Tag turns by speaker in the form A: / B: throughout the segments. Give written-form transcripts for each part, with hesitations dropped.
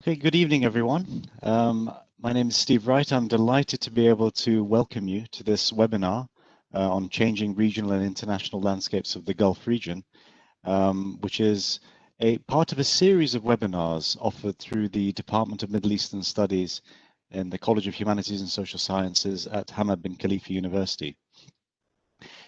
A: Okay, good evening, everyone. My name is Steve Wright. I'm delighted to be able to welcome you to this webinar on changing regional and international landscapes of the Gulf region, which is a part of a series of webinars offered through the Department of Middle Eastern Studies in the College of Humanities and Social Sciences at Hamad bin Khalifa University.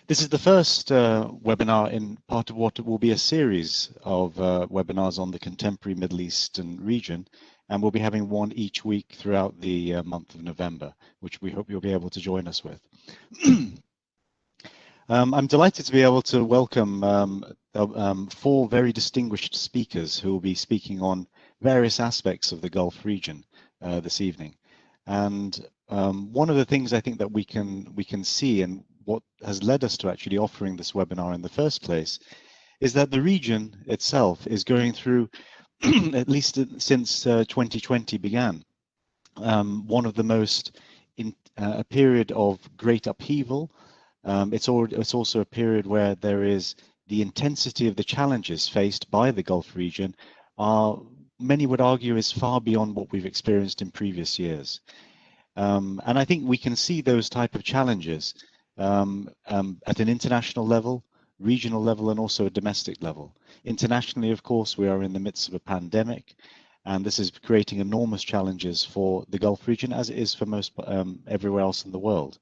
A: This is the first webinar in part of what will be a series of webinars on the contemporary Middle Eastern region, and we'll be having one each week throughout the month of November, which we hope you'll be able to join us with. I'm delighted to be able to welcome four very distinguished speakers who will be speaking on various aspects of the Gulf region this evening. And one of the things I think that we can see, and what has led us to actually offering this webinar in the first place, is that the region itself is going through, at least since 2020 began, one of the most a period of great upheaval. It's also a period where there is the intensity of the challenges faced by the Gulf region many would argue is far beyond what we've experienced in previous years. And I think we can see those type of challenges at an international level, regional level, and also a domestic level. Internationally, of course, we are in the midst of a pandemic, and this is creating enormous challenges for the Gulf region, as it is for most everywhere else in the world.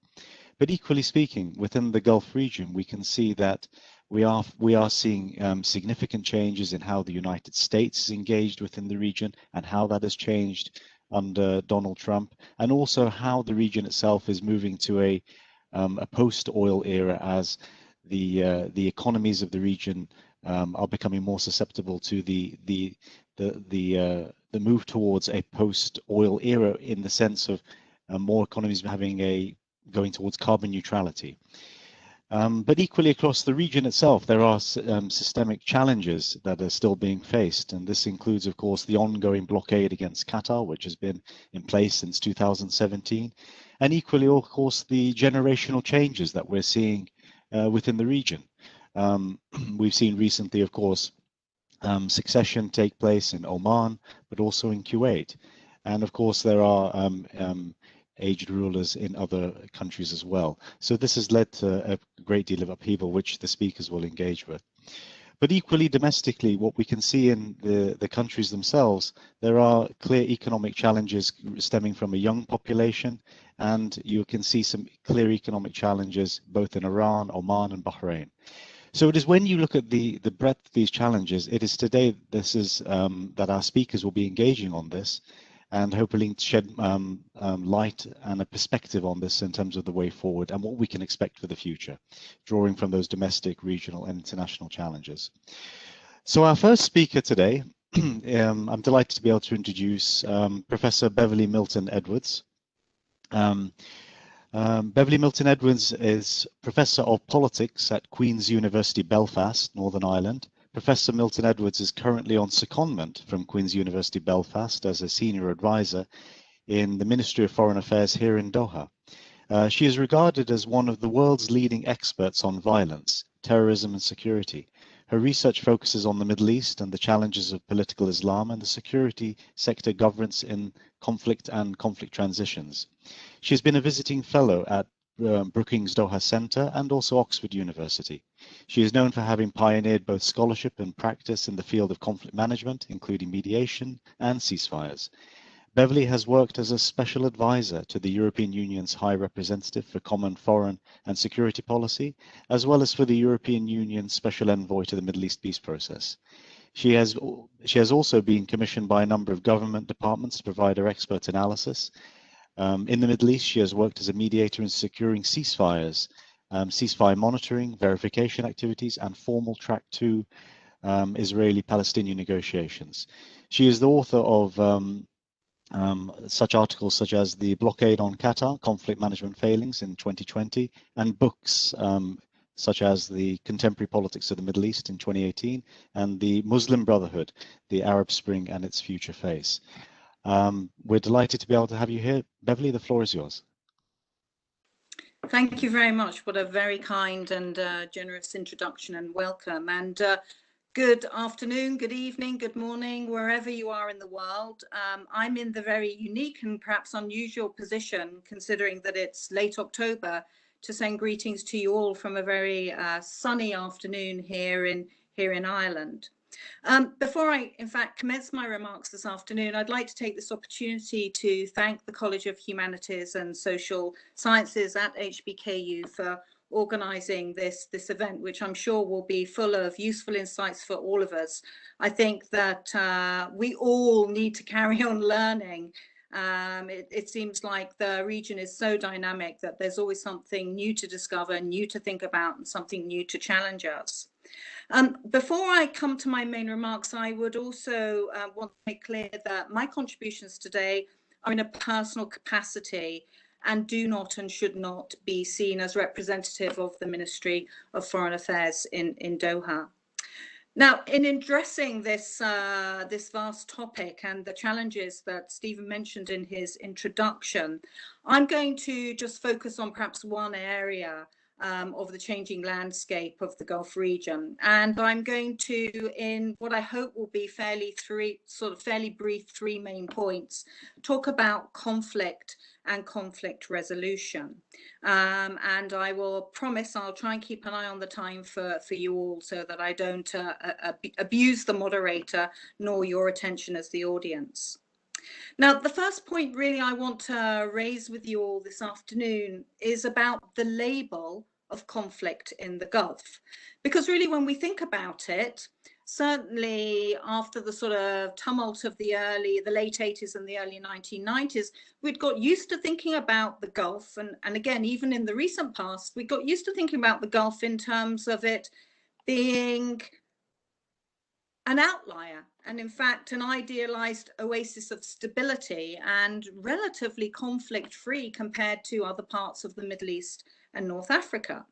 A: But equally speaking, within the Gulf region, we can see that we are seeing significant changes in how the United States is engaged within the region and how that has changed under Donald Trump, and also how the region itself is moving to a post-oil era as the economies of the region are becoming more susceptible to the move towards a post-oil era, in the sense of more economies going towards carbon neutrality. But equally across the region itself, there are systemic challenges that are still being faced. And this includes, of course, the ongoing blockade against Qatar, which has been in place since 2017. And equally, of course, the generational changes that we're seeing within the region. We've seen recently, of course, succession take place in Oman, but also in Kuwait. And of course, there are aged rulers in other countries as well. So this has led to a great deal of upheaval, which the speakers will engage with. But equally domestically, what we can see in the countries themselves, there are clear economic challenges stemming from a young population, and you can see some clear economic challenges both in Iran, Oman, and Bahrain. So it is when you look at the breadth of these challenges, it is today that our speakers will be engaging on this, and hopefully shed light and a perspective on this in terms of the way forward and what we can expect for the future, drawing from those domestic, regional, and international challenges. So our first speaker today, I'm delighted to be able to introduce Professor Beverley Milton-Edwards. Beverley Milton-Edwards is Professor of Politics at Queen's University Belfast, Northern Ireland. Professor Milton-Edwards is currently on secondment from Queen's University Belfast as a senior advisor in the Ministry of Foreign Affairs here in Doha. She is regarded as one of the world's leading experts on violence, terrorism, and security. Her research focuses on the Middle East and the challenges of political Islam and the security sector governance in conflict and conflict transitions. She has been a visiting fellow at Brookings Doha Center and also Oxford University. She is known for having pioneered both scholarship and practice in the field of conflict management, including mediation and ceasefires. Beverley has worked as a special advisor to the European Union's High Representative for Common Foreign and Security Policy, as well as for the European Union's Special Envoy to the Middle East Peace Process. She has also been commissioned by a number of government departments to provide her expert analysis. In the Middle East, she has worked as a mediator in securing ceasefires, ceasefire monitoring, verification activities, and formal track 2 Israeli-Palestinian negotiations. She is the author of such articles such as The Blockade on Qatar, Conflict Management Failings in 2020, and books such as The Contemporary Politics of the Middle East in 2018, and The Muslim Brotherhood, The Arab Spring and Its Future Face. We're delighted to be able to have you here. Beverley, the floor is yours.
B: Thank you very much. What a very kind and generous introduction and welcome. And Good afternoon, good evening, good morning, wherever you are in the world. I'm in the very unique and perhaps unusual position, considering that it's late October, to send greetings to you all from a very sunny afternoon here in Ireland. Before I, in fact, commence my remarks this afternoon, I'd like to take this opportunity to thank the College of Humanities and Social Sciences at HBKU for organising this event, which I'm sure will be full of useful insights for all of us. I think that we all need to carry on learning. It seems like the region is so dynamic that there's always something new to discover, new to think about, and something new to challenge us. Before I come to my main remarks, I would also want to make clear that my contributions today are in a personal capacity and do not and should not be seen as representative of the Ministry of Foreign Affairs in Doha. Now, in addressing this vast topic and the challenges that Stephen mentioned in his introduction, I'm going to just focus on perhaps one area of the changing landscape of the Gulf region. And I'm going to, in what I hope will be fairly brief three main points, talk about conflict and conflict resolution. And I will promise I'll try and keep an eye on the time for you all so that I don't abuse the moderator nor your attention as the audience. Now, the first point really I want to raise with you all this afternoon is about the label of conflict in the Gulf. Because really, when we think about it, certainly after the sort of tumult of the late 80s and the early 1990s, we'd got used to thinking about the Gulf. And again, even in the recent past, we got used to thinking about the Gulf in terms of it being an outlier, and in fact an idealized oasis of stability and relatively conflict-free compared to other parts of the Middle East and North Africa.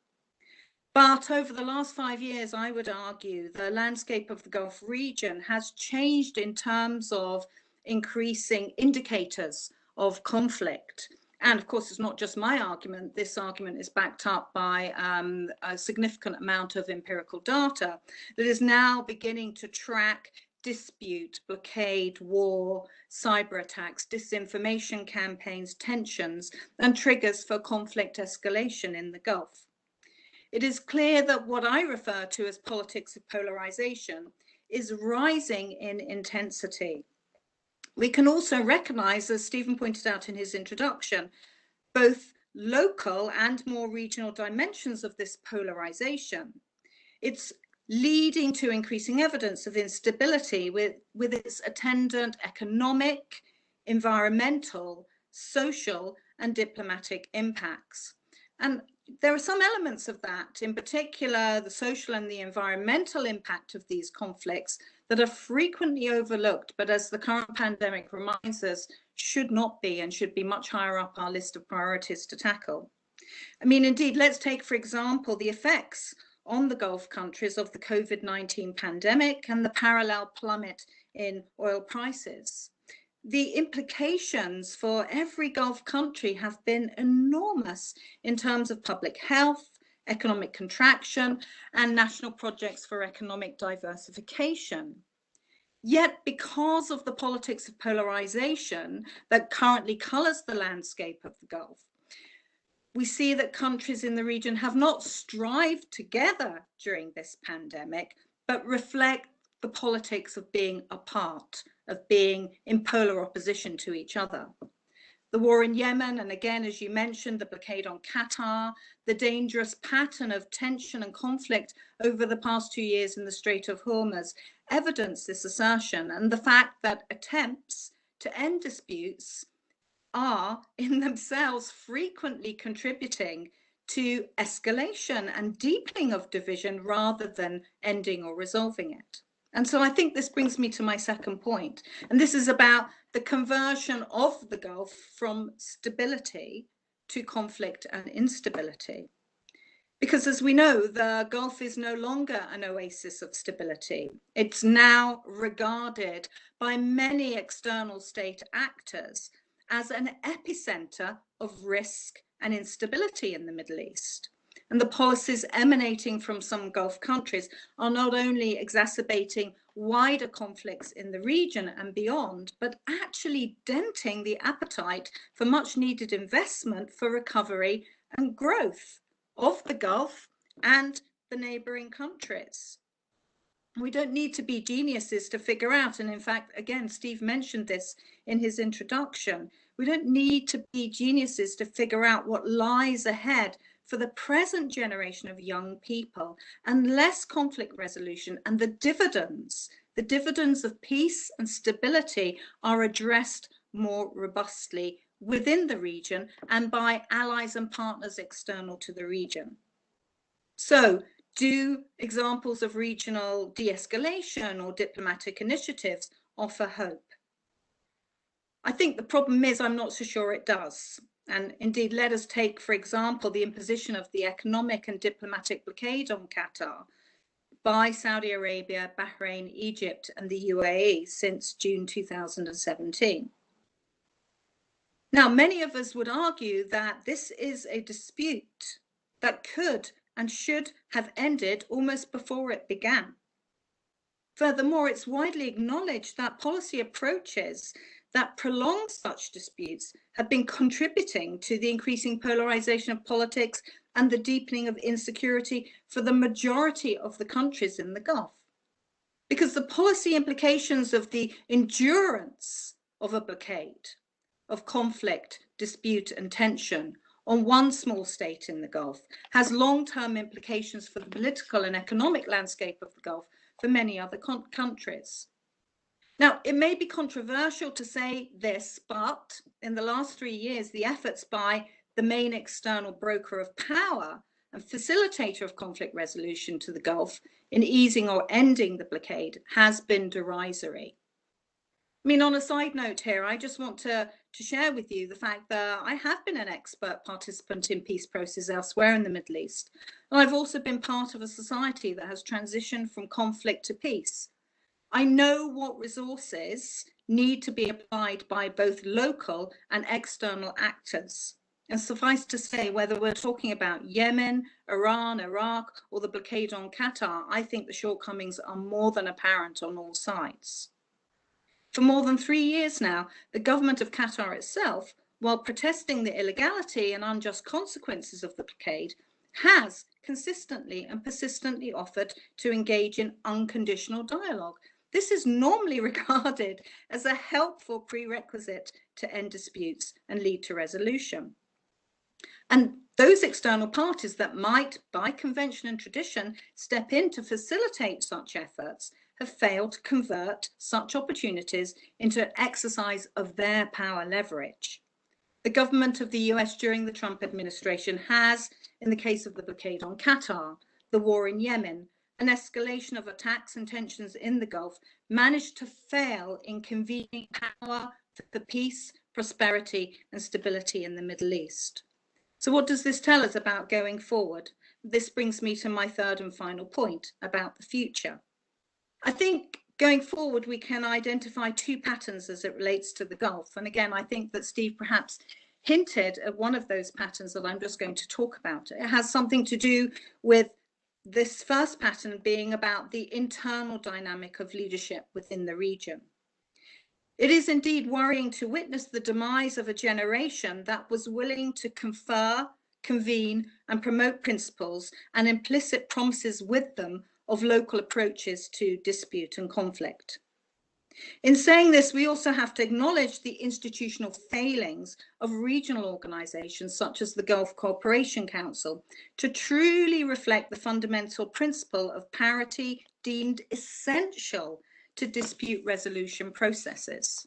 B: But over the last 5 years, I would argue the landscape of the Gulf region has changed in terms of increasing indicators of conflict. And of course, it's not just my argument. This argument is backed up by a significant amount of empirical data that is now beginning to track dispute, blockade, war, cyber attacks, disinformation campaigns, tensions, and triggers for conflict escalation in the Gulf. It is clear that what I refer to as politics of polarization is rising in intensity. We can also recognize, as Stephen pointed out in his introduction, both local and more regional dimensions of this polarization. It's leading to increasing evidence of instability with its attendant economic, environmental, social, and diplomatic impacts. And there are some elements of that, in particular, the social and the environmental impact of these conflicts that are frequently overlooked, but as the current pandemic reminds us, should not be and should be much higher up our list of priorities to tackle. I mean, indeed, let's take, for example, the effects on the Gulf countries of the COVID-19 pandemic and the parallel plummet in oil prices. The implications for every Gulf country have been enormous in terms of public health, economic contraction, and national projects for economic diversification. Yet, because of the politics of polarization that currently colors the landscape of the Gulf, we see that countries in the region have not strived together during this pandemic, but reflect the politics of being apart, of being in polar opposition to each other. The war in Yemen, and again, as you mentioned, the blockade on Qatar, the dangerous pattern of tension and conflict over the past 2 years in the Strait of Hormuz evidence this assertion, and the fact that attempts to end disputes are in themselves frequently contributing to escalation and deepening of division rather than ending or resolving it. And so I think this brings me to my second point, and this is about the conversion of the Gulf from stability to conflict and instability. Because as we know, the Gulf is no longer an oasis of stability. It's now regarded by many external state actors as an epicenter of risk and instability in the Middle East. And the policies emanating from some Gulf countries are not only exacerbating wider conflicts in the region and beyond, but actually denting the appetite for much needed investment for recovery and growth of the Gulf and the neighboring countries. We don't need to be geniuses to figure out, and in fact, again, Steve mentioned this in his introduction, we don't need to be geniuses to figure out what lies ahead for the present generation of young people, unless conflict resolution and the dividends of peace and stability are addressed more robustly within the region and by allies and partners external to the region. So, do examples of regional de-escalation or diplomatic initiatives offer hope? I think the problem is I'm not so sure it does. And indeed, let us take, for example, the imposition of the economic and diplomatic blockade on Qatar by Saudi Arabia, Bahrain, Egypt, and the UAE since June 2017. Now, many of us would argue that this is a dispute that could and should have ended almost before it began. Furthermore, it's widely acknowledged that policy approaches that prolong such disputes have been contributing to the increasing polarization of politics and the deepening of insecurity for the majority of the countries in the Gulf. Because the policy implications of the endurance of a blockade, of conflict, dispute, and tension on one small state in the Gulf has long-term implications for the political and economic landscape of the Gulf for many other countries. Now, it may be controversial to say this, but in the last 3 years, the efforts by the main external broker of power and facilitator of conflict resolution to the Gulf in easing or ending the blockade has been derisory. I mean, on a side note here, I just want to share with you the fact that I have been an expert participant in peace processes elsewhere in the Middle East. And I've also been part of a society that has transitioned from conflict to peace. I know what resources need to be applied by both local and external actors. And suffice to say, whether we're talking about Yemen, Iran, Iraq, or the blockade on Qatar, I think the shortcomings are more than apparent on all sides. For more than 3 years now, the government of Qatar itself, while protesting the illegality and unjust consequences of the blockade, has consistently and persistently offered to engage in unconditional dialogue. This is normally regarded as a helpful prerequisite to end disputes and lead to resolution. And those external parties that might, by convention and tradition, step in to facilitate such efforts have failed to convert such opportunities into an exercise of their power leverage. The government of the US during the Trump administration has, in the case of the blockade on Qatar, the war in Yemen, an escalation of attacks and tensions in the Gulf, managed to fail in convening power for peace, prosperity, and stability in the Middle East. So what does this tell us about going forward? This brings me to my third and final point about the future. I think going forward, we can identify 2 patterns as it relates to the Gulf. And again, I think that Steve perhaps hinted at one of those patterns that I'm just going to talk about. It has something to do with this first pattern being about the internal dynamic of leadership within the region. It is indeed worrying to witness the demise of a generation that was willing to confer, convene, and promote principles and implicit promises with them of local approaches to dispute and conflict. In saying this, we also have to acknowledge the institutional failings of regional organizations such as the Gulf Cooperation Council to truly reflect the fundamental principle of parity deemed essential to dispute resolution processes.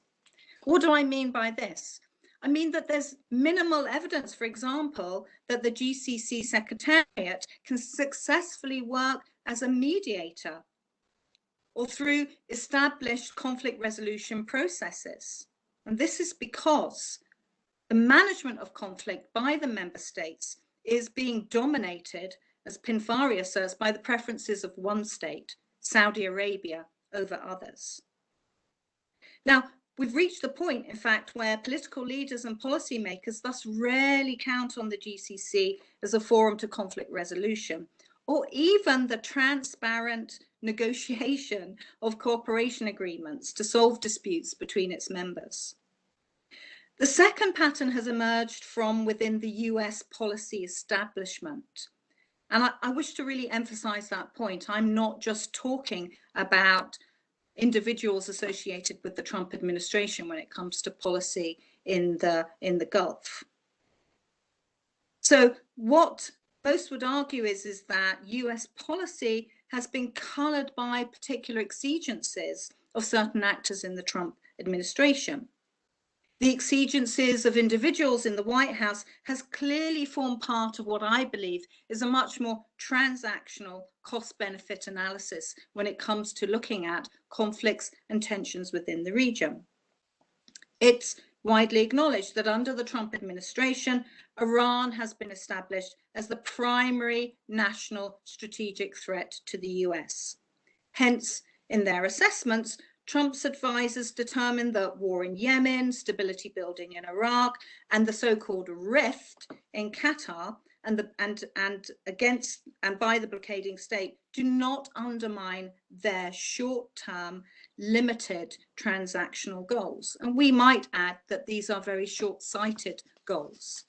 B: What do I mean by this? I mean that there's minimal evidence, for example, that the GCC Secretariat can successfully work as a mediator or through established conflict resolution processes. And this is because the management of conflict by the member states is being dominated, as Pinfari asserts, by the preferences of one state, Saudi Arabia, over others. Now, We've reached the point, in fact, where political leaders and policymakers thus rarely count on the GCC as a forum to conflict resolution, or even the transparent negotiation of cooperation agreements to solve disputes between its members. The second pattern has emerged from within the US policy establishment. And I wish to really emphasize that point. I'm not just talking about individuals associated with the Trump administration when it comes to policy in the Gulf. So what most would argue is that US policy has been colored by particular exigencies of certain actors in the Trump administration. The exigencies of individuals in the White House has clearly formed part of what I believe is a much more transactional cost-benefit analysis when it comes to looking at conflicts and tensions within the region. It's widely acknowledged that under the Trump administration, Iran has been established as the primary national strategic threat to the US. Hence, in their assessments, Trump's advisors determined that war in Yemen, stability building in Iraq, and the so-called rift in Qatar and by the blockading state do not undermine their short-term, limited transactional goals. And we might add that these are very short-sighted goals.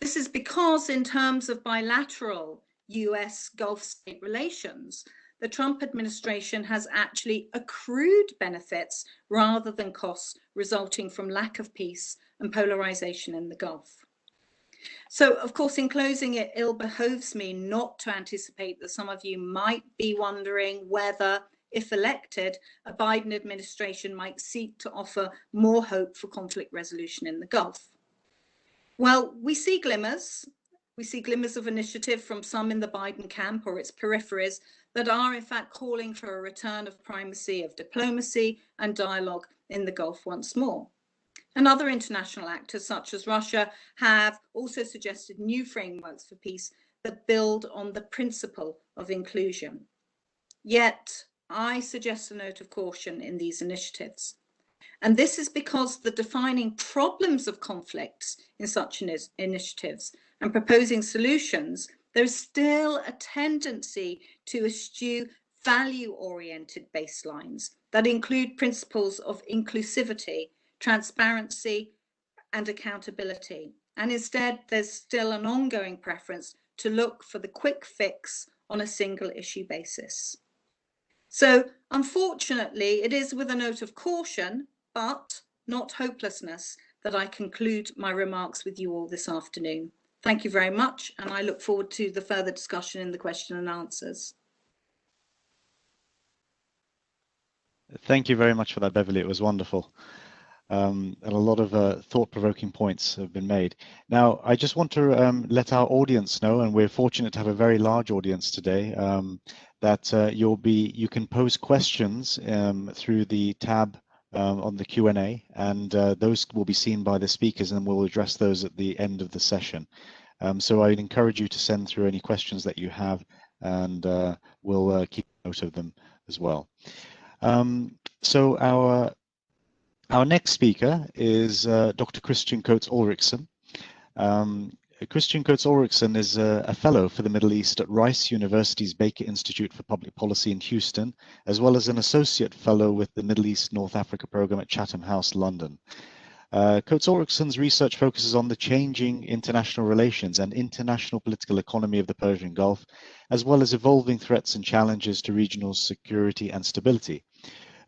B: This is because in terms of bilateral US Gulf state relations, the Trump administration has actually accrued benefits rather than costs resulting from lack of peace and polarization in the Gulf. So, of course, in closing, it ill behoves me not to anticipate that some of you might be wondering whether, if elected, a Biden administration might seek to offer more hope for conflict resolution in the Gulf. Well, we see glimmers. We see glimmers of initiative from some in the Biden camp or its peripheries that are in fact calling for a return of primacy of diplomacy and dialogue in the Gulf once more. And other international actors such as Russia have also suggested new frameworks for peace that build on the principle of inclusion. Yet, I suggest a note of caution in these initiatives. And this is because the defining problems of conflicts in such initiatives and proposing solutions, there's still a tendency to eschew value-oriented baselines that include principles of inclusivity, transparency, and accountability. And instead, there's still an ongoing preference to look for the quick fix on a single issue basis. So, unfortunately, it is with a note of caution, but not hopelessness, that I conclude my remarks with you all this afternoon. Thank you very much, and I look forward to the further discussion in the question and answers.
A: Thank you very much for that, Beverley. It was wonderful. And a lot of thought-provoking points have been made. Now, I just want to let our audience know, and we're fortunate to have a very large audience today, that you can pose questions through the tab on the Q&A, and those will be seen by the speakers, and we'll address those at the end of the session. So I'd encourage you to send through any questions that you have, and we'll keep note of them as well. So our next speaker is Dr. Kristian Coates-Ulrichsen. Kristian Coates-Ulrichsen is a fellow for the Middle East at Rice University's Baker Institute for Public Policy in Houston, as well as an associate fellow with the Middle East North Africa program at Chatham House, London. Coates-Ulrichsen's research focuses on the changing international relations and international political economy of the Persian Gulf, as well as evolving threats and challenges to regional security and stability.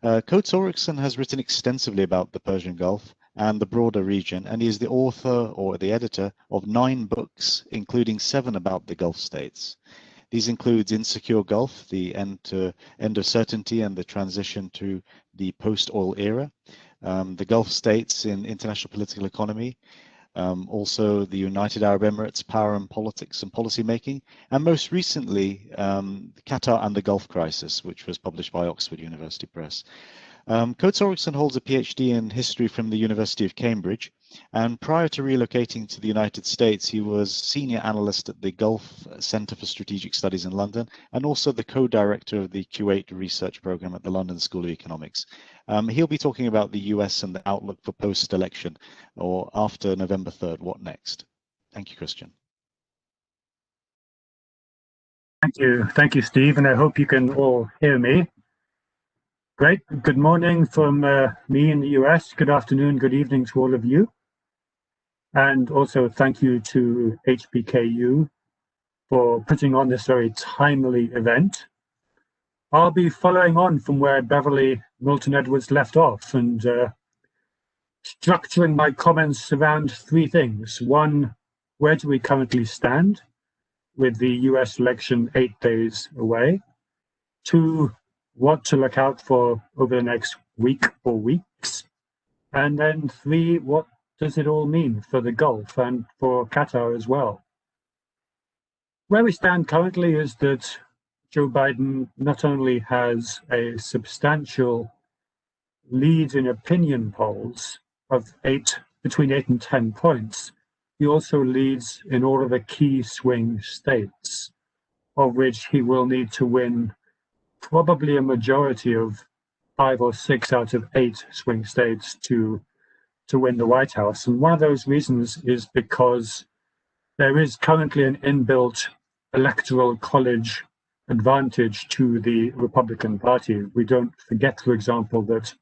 A: Coates-Ulrichsen has written extensively about the Persian Gulf and the broader region, and he is the author or the editor of 9 books, including 7 about the Gulf states. These include Insecure Gulf, the end of certainty and the transition to the post-oil era, the Gulf states in international political economy, also the United Arab Emirates, power and politics and policy making, and most recently, Qatar and the Gulf Crisis, which was published by Oxford University Press. Coates-Ulrichsen holds a PhD in history from the University of Cambridge And prior to relocating to the United States, he was senior analyst at the Gulf Center for Strategic Studies in London, and also the co-director of the Kuwait Research Program at the London School of Economics. He'll be talking about the US and the outlook for post-election, or after November 3rd, what next? Thank you, Kristian.
C: Thank you, Steve, and I hope you can all hear me. Great. Good morning from me in the US. Good afternoon, good evening to all of you. And also thank you to HBKU for putting on this very timely event. I'll be following on from where Beverley Milton-Edwards left off and structuring my comments around three things. One, where do we currently stand with the US election 8 days away? Two, what to look out for over the next week or weeks? And then three, what does it all mean for the Gulf and for Qatar as well? Where we stand currently is that Joe Biden not only has a substantial lead in opinion polls of between 8 and 10 points, he also leads in all of the key swing states, of which he will need to win probably a majority of 5 or 6 out of 8 swing states to win the White House. And one of those reasons is because there is currently an inbuilt electoral college advantage to the Republican Party. We don't forget, for example, that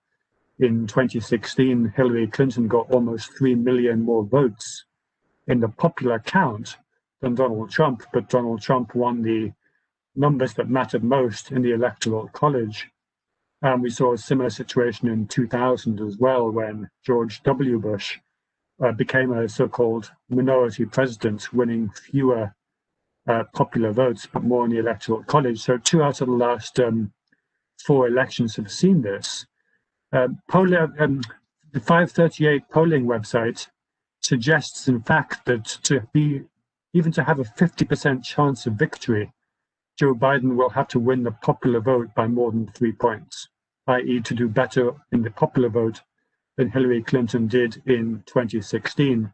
C: in 2016, Hillary Clinton got almost 3 million more votes in the popular count than Donald Trump, but Donald Trump won the numbers that mattered most in the electoral college. And we saw a similar situation in 2000 as well, when George W. Bush became a so-called minority president, winning fewer popular votes, but more in the electoral college. So 2 out of the last 4 elections have seen this. The 538 polling website suggests, in fact, that even to have a 50% chance of victory, Joe Biden will have to win the popular vote by more than 3 points, i.e. to do better in the popular vote than Hillary Clinton did in 2016.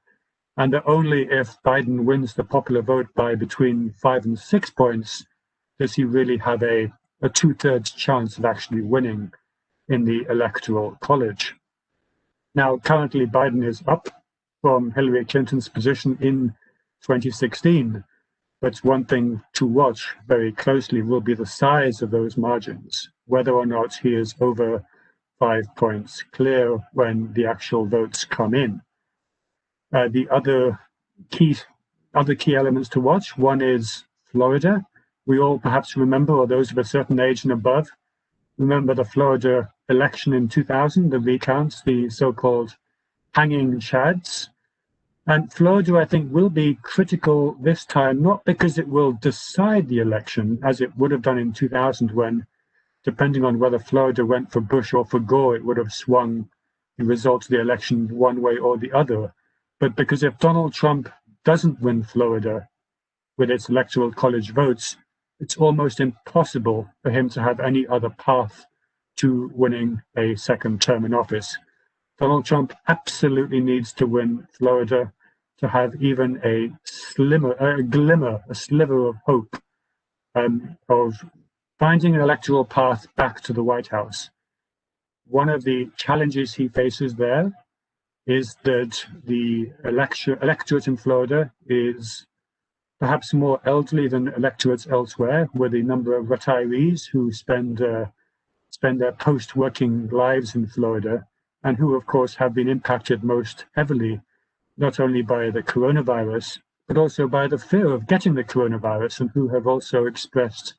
C: And that only if Biden wins the popular vote by between 5 and 6 points does he really have a 2/3 chance of actually winning in the electoral college. Now, currently Biden is up from Hillary Clinton's position in 2016. But one thing to watch very closely will be the size of those margins, whether or not he is over 5 points clear when the actual votes come in. The other key elements to watch, one is Florida. We all perhaps remember, or those of a certain age and above, remember the Florida election in 2000, the recounts, the so-called hanging chads. And Florida, I think, will be critical this time, not because it will decide the election, as it would have done in 2000, when, depending on whether Florida went for Bush or for Gore, it would have swung the result of the election one way or the other. But because if Donald Trump doesn't win Florida with its electoral college votes, it's almost impossible for him to have any other path to winning a second term in office. Donald Trump absolutely needs to win Florida to have even a sliver of hope of finding an electoral path back to the White House. One of the challenges he faces there is that the electorate in Florida is perhaps more elderly than electorates elsewhere, with the number of retirees who spend their post-working lives in Florida, and who, of course, have been impacted most heavily, not only by the coronavirus, but also by the fear of getting the coronavirus, and who have also expressed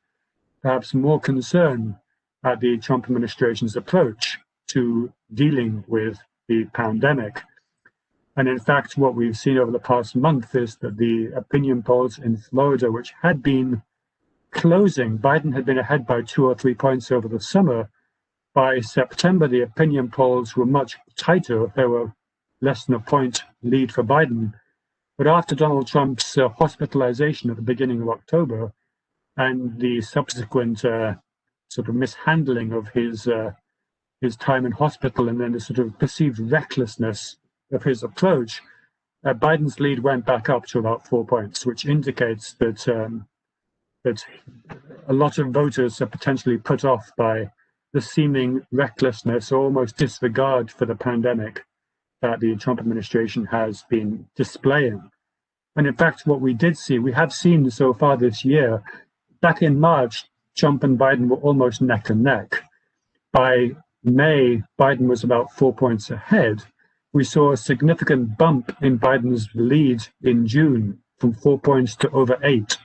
C: perhaps more concern at the Trump administration's approach to dealing with the pandemic. And in fact, what we've seen over the past month is that the opinion polls in Florida, which had been closing, Biden had been ahead by 2 or 3 points over the summer. By September, the opinion polls were much tighter. There were less than a point lead for Biden. But after Donald Trump's hospitalization at the beginning of October and the subsequent sort of mishandling of his time in hospital, and then the sort of perceived recklessness of his approach, Biden's lead went back up to about 4 points, which indicates that that a lot of voters are potentially put off by the seeming recklessness or almost disregard for the pandemic that the Trump administration has been displaying. And in fact, what we have seen so far this year, back in March, Trump and Biden were almost neck and neck. By May, Biden was about 4 points ahead. We saw a significant bump in Biden's lead in June from 4 points to over 8,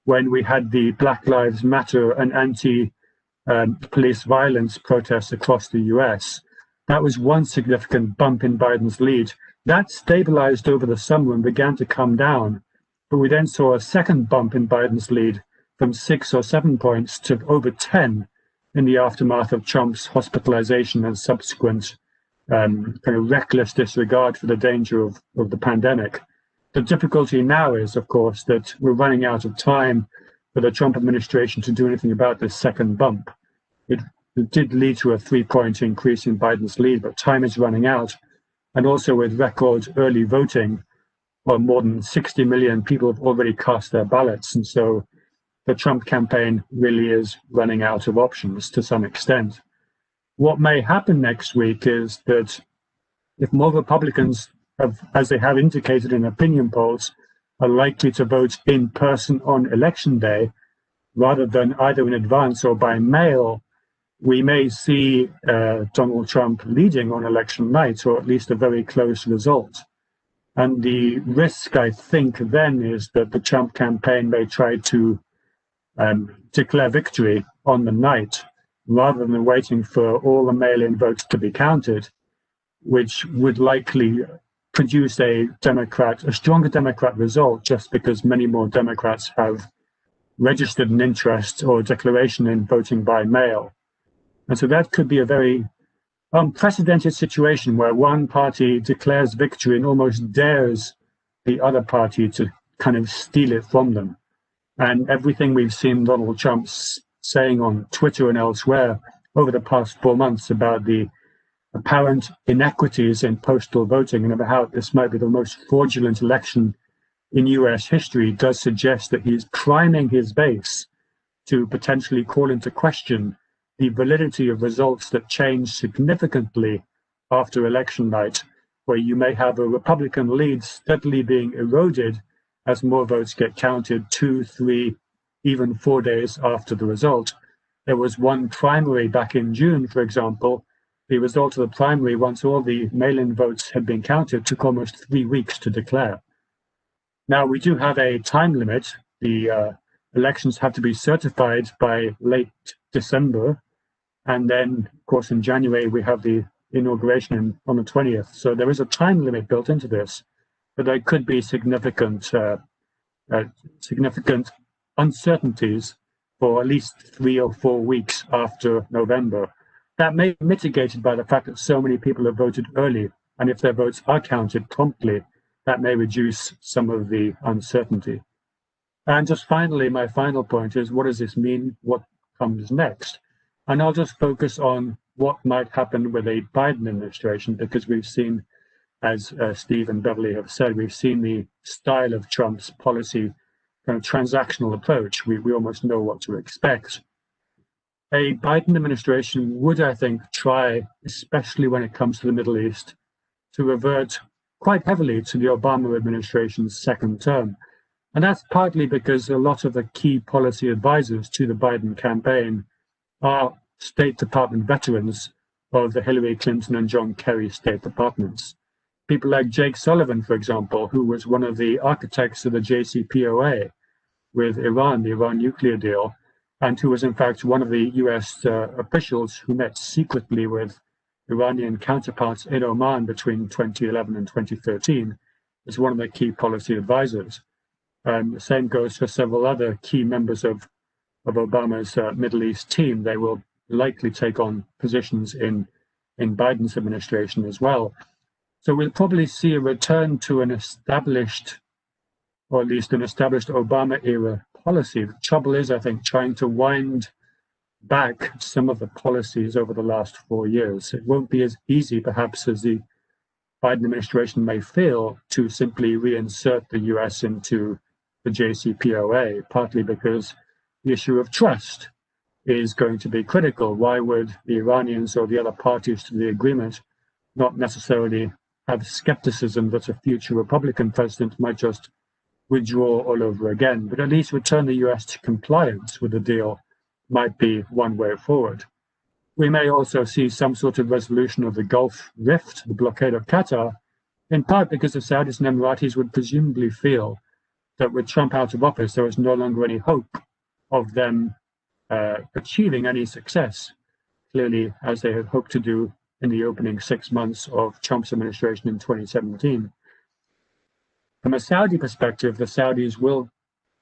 C: when we had the Black Lives Matter and anti-police violence protests across the US. That was one significant bump in Biden's lead. That stabilized over the summer and began to come down. But we then saw a second bump in Biden's lead from 6 or 7 points to over 10 in the aftermath of Trump's hospitalization and subsequent kind of reckless disregard for the danger of the pandemic. The difficulty now is, of course, that we're running out of time for the Trump administration to do anything about this second bump. It did lead to a 3-point increase in Biden's lead, but time is running out. And also with record early voting, well, more than 60 million people have already cast their ballots. And so the Trump campaign really is running out of options to some extent. What may happen next week is that if more Republicans as they have indicated in opinion polls, are likely to vote in person on election day, rather than either in advance or by mail, we may see Donald Trump leading on election night, or at least a very close result. And the risk, I think, then is that the Trump campaign may try to declare victory on the night, rather than waiting for all the mail-in votes to be counted, which would likely produce a stronger Democrat result, just because many more Democrats have registered an interest or declaration in voting by mail. And so that could be a very unprecedented situation where one party declares victory and almost dares the other party to kind of steal it from them. And everything we've seen Donald Trump saying on Twitter and elsewhere over the past 4 months about the apparent inequities in postal voting and about how this might be the most fraudulent election in US history does suggest that he's priming his base to potentially call into question the validity of results that change significantly after election night, where you may have a Republican lead steadily being eroded as more votes get counted 2, 3, even 4 days after the result. There was one primary back in June, for example. The result of the primary, once all the mail-in votes had been counted, took almost 3 weeks to declare. Now, we do have a time limit. The elections have to be certified by late December. And then, of course, in January, we have the inauguration on the 20th. So there is a time limit built into this, but there could be significant uncertainties for at least 3 or 4 weeks after November. That may be mitigated by the fact that so many people have voted early, and if their votes are counted promptly, that may reduce some of the uncertainty. And just finally, my final point is, what does this mean? What comes next? And I'll just focus on what might happen with a Biden administration, because we've seen, as Steve and Beverley have said, we've seen the style of Trump's policy, kind of transactional approach. We almost know what to expect. A Biden administration would, I think, try, especially when it comes to the Middle East, to revert quite heavily to the Obama administration's second term. And that's partly because a lot of the key policy advisors to the Biden campaign are State Department veterans of the Hillary Clinton and John Kerry State Departments. People like Jake Sullivan, for example, who was one of the architects of the JCPOA with Iran, the Iran nuclear deal, and who was in fact one of the US officials who met secretly with Iranian counterparts in Oman between 2011 and 2013, is one of the key policy advisors. The same goes for several other key members of Obama's Middle East team. They will likely take on positions in Biden's administration as well. So we'll probably see a return to an established, or at least an established Obama-era policy. The trouble is, I think, trying to wind back some of the policies over the last 4 years. It won't be as easy, perhaps, as the Biden administration may fail to simply reinsert the US into the JCPOA, partly because the issue of trust is going to be critical. Why would the Iranians or the other parties to the agreement not necessarily have skepticism that a future Republican president might just withdraw all over again, but at least return the US to compliance with the deal might be one way forward. We may also see some sort of resolution of the Gulf rift, the blockade of Qatar, in part because the Saudis and Emiratis would presumably feel that with Trump out of office, there is no longer any hope of them achieving any success, clearly, as they had hoped to do in the opening 6 months of Trump's administration in 2017. From a Saudi perspective, the Saudis will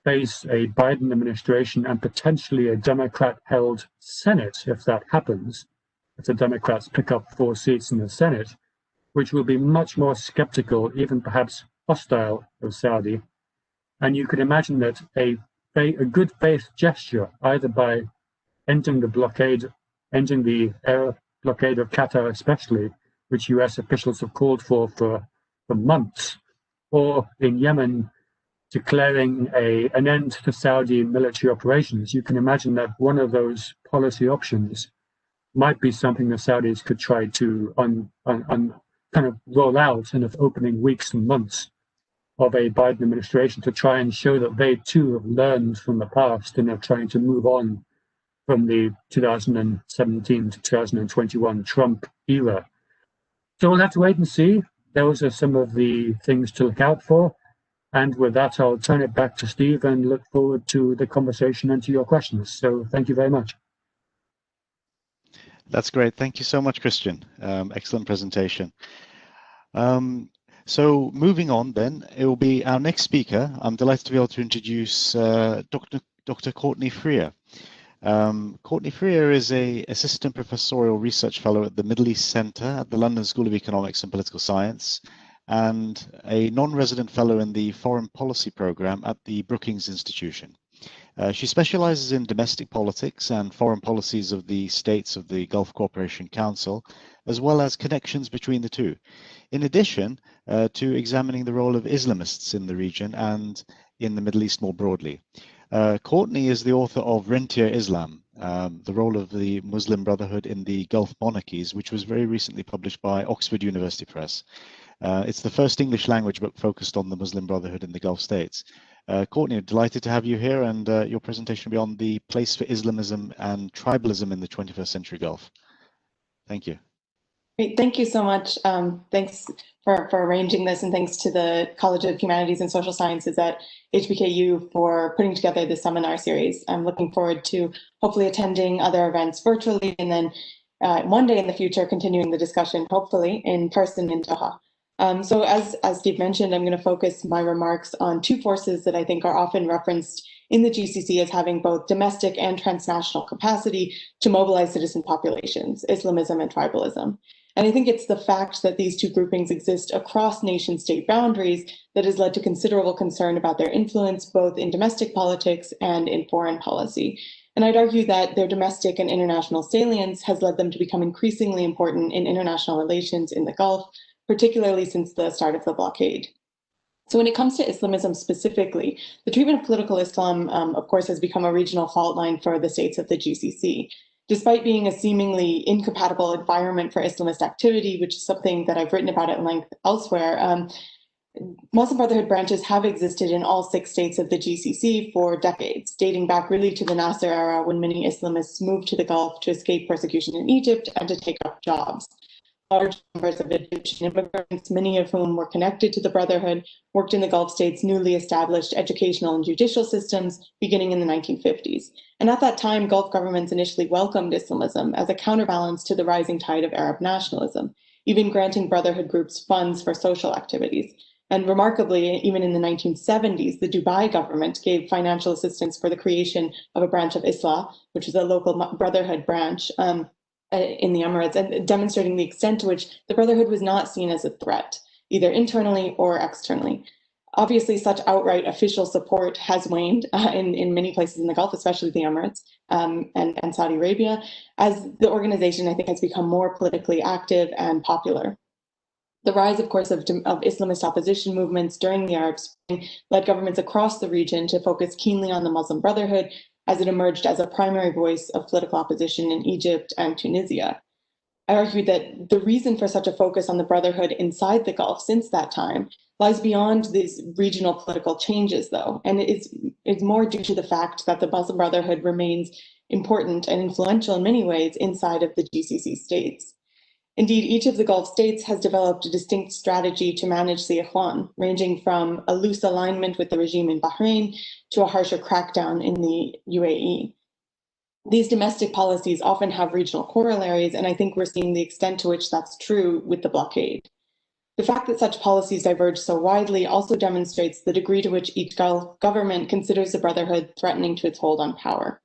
C: face a Biden administration and potentially a Democrat-held Senate, if that happens, if the Democrats pick up 4 seats in the Senate, which will be much more skeptical, even perhaps hostile of Saudi. And you could imagine that a good faith gesture, either by ending the blockade, ending the air blockade of Qatar especially, which US officials have called for months, or in Yemen, declaring an end to Saudi military operations. You can imagine that one of those policy options might be something the Saudis could try to kind of roll out in the opening weeks and months of a Biden administration to try and show that they too have learned from the past and are trying to move on from the 2017 to 2021 Trump era. So we'll have to wait and see. Those are some of the things to look out for. And with that, I'll turn it back to Steve and look forward to the conversation and to your questions. So thank you very much.
A: That's great. Thank you so much, Kristian. Excellent presentation. So moving on then, it will be our next speaker. I'm delighted to be able to introduce Dr. Courtney Freer. Courtney Freer is an assistant professorial research fellow at the Middle East Centre at the London School of Economics and Political Science, and a non-resident fellow in the Foreign Policy Programme at the Brookings Institution. She specialises in domestic politics and foreign policies of the states of the Gulf Cooperation Council, as well as connections between the two, in addition to examining the role of Islamists in the region and in the Middle East more broadly. Courtney is the author of Rentier Islam, the role of the Muslim Brotherhood in the Gulf monarchies, which was very recently published by Oxford University Press. It's the first English language book focused on the Muslim Brotherhood in the Gulf states. Courtney, delighted to have you here, and your presentation will be on the place for Islamism and tribalism in the 21st century Gulf. Thank you.
D: Great, thank you so much. Thanks for arranging this, and thanks to the College of Humanities and Social Sciences at HBKU for putting together this seminar series. I'm looking forward to hopefully attending other events virtually, and then one day in the future continuing the discussion, hopefully in person in Doha. So as Steve mentioned, I'm going to focus my remarks on 2 forces that I think are often referenced in the GCC as having both domestic and transnational capacity to mobilize citizen populations, Islamism and tribalism. And I think it's the fact that these 2 groupings exist across nation-state boundaries that has led to considerable concern about their influence both in domestic politics and in foreign policy. And I'd argue that their domestic and international salience has led them to become increasingly important in international relations in the Gulf, particularly since the start of the blockade. So when it comes to Islamism specifically, the treatment of political Islam, of course, has become a regional fault line for the states of the GCC. Despite being a seemingly incompatible environment for Islamist activity, which is something that I've written about at length elsewhere, Muslim Brotherhood branches have existed in all 6 states of the GCC for decades, dating back really to the Nasser era when many Islamists moved to the Gulf to escape persecution in Egypt and to take up jobs. Large numbers of Egyptian immigrants, many of whom were connected to the Brotherhood, worked in the Gulf states' newly established educational and judicial systems beginning in the 1950s. And at that time, Gulf governments initially welcomed Islamism as a counterbalance to the rising tide of Arab nationalism, even granting Brotherhood groups funds for social activities. And remarkably, even in the 1970s, the Dubai government gave financial assistance for the creation of a branch of Islah, which is a local Brotherhood branch, in the Emirates, and demonstrating the extent to which the Brotherhood was not seen as a threat, either internally or externally. Obviously, such outright official support has waned in many places in the Gulf, especially the Emirates and Saudi Arabia, as the organization, I think, has become more politically active and popular. The rise, of course, of Islamist opposition movements during the Arab Spring led governments across the region to focus keenly on the Muslim Brotherhood as it emerged as a primary voice of political opposition in Egypt and Tunisia. I argue that the reason for such a focus on the Brotherhood inside the Gulf since that time lies beyond these regional political changes, though, and it's more due to the fact that the Muslim Brotherhood remains important and influential in many ways inside of the GCC states. Indeed, each of the Gulf states has developed a distinct strategy to manage the Ikhwan, ranging from a loose alignment with the regime in Bahrain to a harsher crackdown in the UAE. These domestic policies often have regional corollaries, and I think we're seeing the extent to which that's true with the blockade. The fact that such policies diverge so widely also demonstrates the degree to which each Gulf government considers the Brotherhood threatening to its hold on power.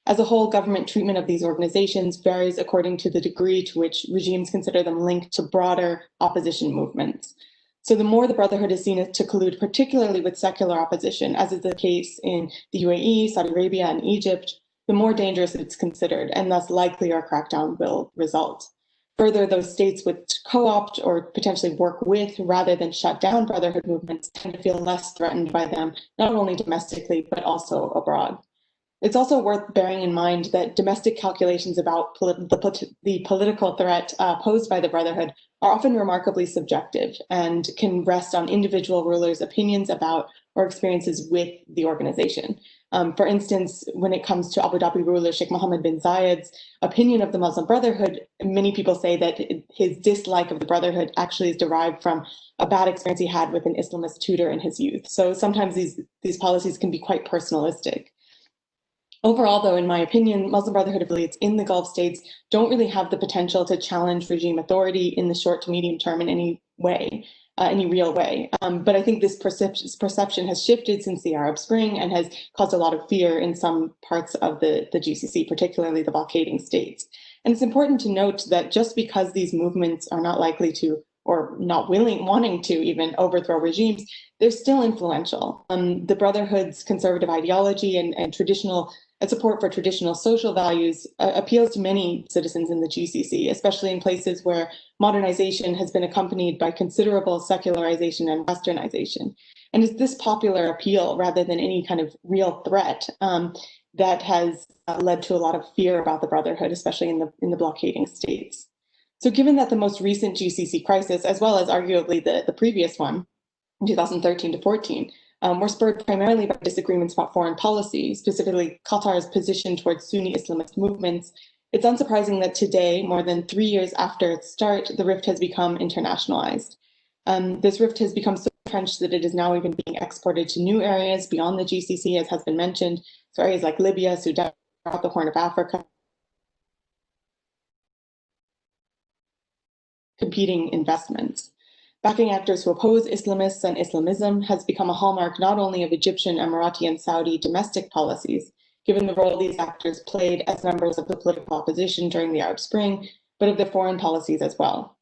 D: As a whole, government treatment of these organizations varies according to the degree to which regimes consider them linked to broader opposition movements. So the more the Brotherhood is seen to collude particularly with secular opposition, as is the case in the UAE, Saudi Arabia, and Egypt, the more dangerous it's considered, and thus likelier a crackdown will result. Further, those states which co-opt or potentially work with rather than shut down Brotherhood movements tend to feel less threatened by them, not only domestically, but also abroad. It's also worth bearing in mind that domestic calculations about the political threat posed by the Brotherhood are often remarkably subjective and can rest on individual rulers' opinions about or experiences with the organization. For instance, when it comes to Abu Dhabi ruler Sheikh Mohammed bin Zayed's opinion of the Muslim Brotherhood, many people say that his dislike of the Brotherhood actually is derived from a bad experience he had with an Islamist tutor in his youth. So sometimes these policies can be quite personalistic. Overall, though, in my opinion, Muslim Brotherhood affiliates in the Gulf states don't really have the potential to challenge regime authority in the short to medium term in any way, any real way. But I think this perception has shifted since the Arab Spring and has caused a lot of fear in some parts of the GCC, particularly the blockading states. And it's important to note that just because these movements are not likely to, or not wanting to even overthrow regimes, they're still influential. The Brotherhood's conservative ideology and traditional support for traditional social values appeals to many citizens in the GCC, especially in places where modernization has been accompanied by considerable secularization and westernization. And it's this popular appeal, rather than any kind of real threat, that has led to a lot of fear about the Brotherhood, especially in the blockading states. So given that the most recent GCC crisis, as well as arguably the previous one, in 2013 to 14, were spurred primarily by disagreements about foreign policy, specifically Qatar's position towards Sunni Islamist movements, it's unsurprising that today, more than 3 years after its start, the rift has become internationalized. This rift has become so entrenched that it is now even being exported to new areas beyond the GCC, as has been mentioned, so areas like Libya, Sudan, the Horn of Africa, competing investments. Backing actors who oppose Islamists and Islamism has become a hallmark not only of Egyptian, Emirati, and Saudi domestic policies, given the role these actors played as members of the political opposition during the Arab Spring, but of their foreign policies as well.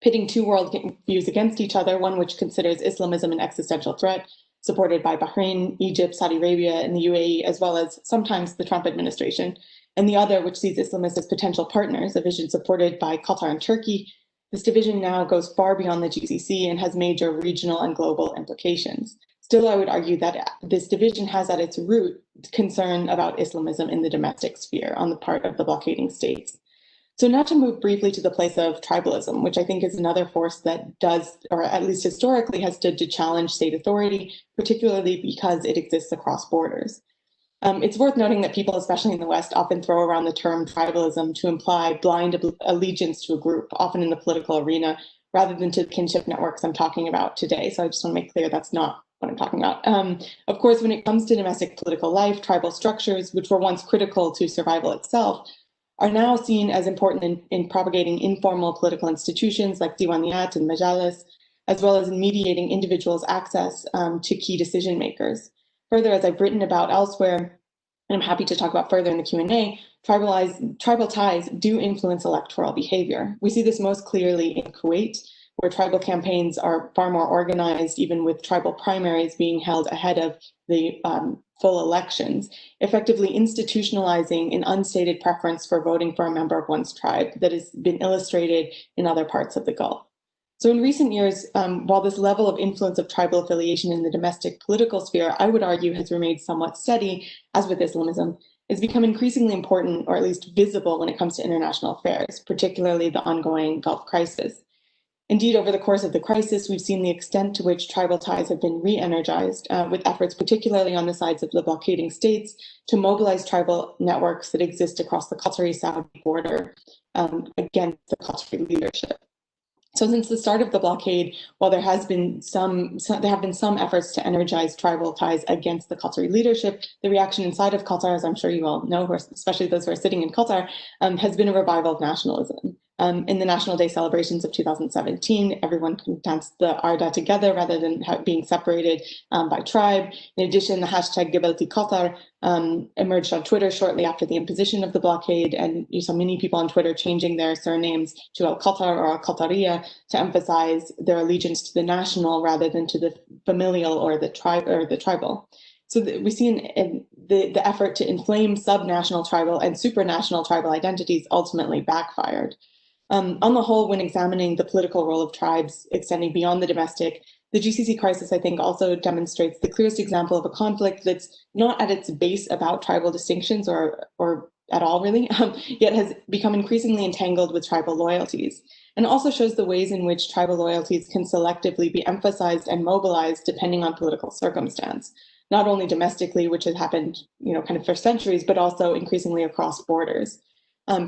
D: Pitting two world views against each other, one which considers Islamism an existential threat, supported by Bahrain, Egypt, Saudi Arabia, and the UAE, as well as sometimes the Trump administration, and the other which sees Islamists as potential partners, a vision supported by Qatar and Turkey. This division now goes far beyond the GCC and has major regional and global implications. Still, I would argue that this division has at its root concern about Islamism in the domestic sphere on the part of the blockading states. So now to move briefly to the place of tribalism, which I think is another force that does, or at least historically has stood to challenge state authority, particularly because it exists across borders. It's worth noting that people, especially in the West, often throw around the term tribalism to imply blind allegiance to a group, often in the political arena, rather than to the kinship networks I'm talking about today. So I just want to make clear that's not what I'm talking about. Of course, when it comes to domestic political life, tribal structures, which were once critical to survival itself, are now seen as important in propagating informal political institutions like diwaniyat and majalis, as well as in mediating individuals' access to key decision makers. Further, as I've written about elsewhere, and I'm happy to talk about further in the Q&A, tribal ties do influence electoral behavior. We see this most clearly in Kuwait, where tribal campaigns are far more organized, even with tribal primaries being held ahead of the full elections, effectively institutionalizing an unstated preference for voting for a member of one's tribe that has been illustrated in other parts of the Gulf. So in recent years, while this level of influence of tribal affiliation in the domestic political sphere, I would argue, has remained somewhat steady, as with Islamism, it's become increasingly important, or at least visible, when it comes to international affairs, particularly the ongoing Gulf crisis. Indeed, over the course of the crisis, we've seen the extent to which tribal ties have been re-energized, with efforts particularly on the sides of the blockading states to mobilize tribal networks that exist across the Qatari-Saudi border against the Qatari leadership. So since the start of the blockade, while there have been some efforts to energize tribal ties against the Qatari leadership, the reaction inside of Qatar, as I'm sure you all know, especially those who are sitting in Qatar, has been a revival of nationalism. In the National Day celebrations of 2017, everyone danced the Arda together rather than being separated by tribe. In addition, the hashtag Gabelti Qatar emerged on Twitter shortly after the imposition of the blockade, and you saw many people on Twitter changing their surnames to Al Qatar or Al Qatariya to emphasize their allegiance to the national rather than to the familial or the tribe or the tribal. So we see the effort to inflame subnational tribal and supranational tribal identities ultimately backfired. On the whole, when examining the political role of tribes extending beyond the domestic, the GCC crisis, I think, also demonstrates the clearest example of a conflict that's not at its base about tribal distinctions or at all, really, yet has become increasingly entangled with tribal loyalties, and also shows the ways in which tribal loyalties can selectively be emphasized and mobilized depending on political circumstance, not only domestically, which has happened, kind of for centuries, but also increasingly across borders.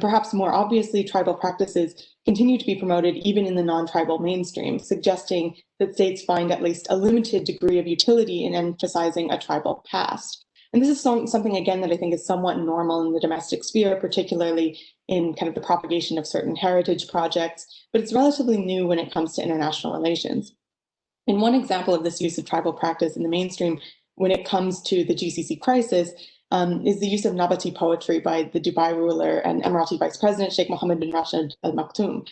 D: Perhaps more obviously, tribal practices continue to be promoted even in the non-tribal mainstream, suggesting that states find at least a limited degree of utility in emphasizing a tribal past. And this is something, again, that I think is somewhat normal in the domestic sphere, particularly in kind of the propagation of certain heritage projects, but it's relatively new when it comes to international relations. And one example of this use of tribal practice in the mainstream when it comes to the GCC crisis is the use of Nabati poetry by the Dubai ruler and Emirati Vice President Sheikh Mohammed bin Rashid Al Maktoum.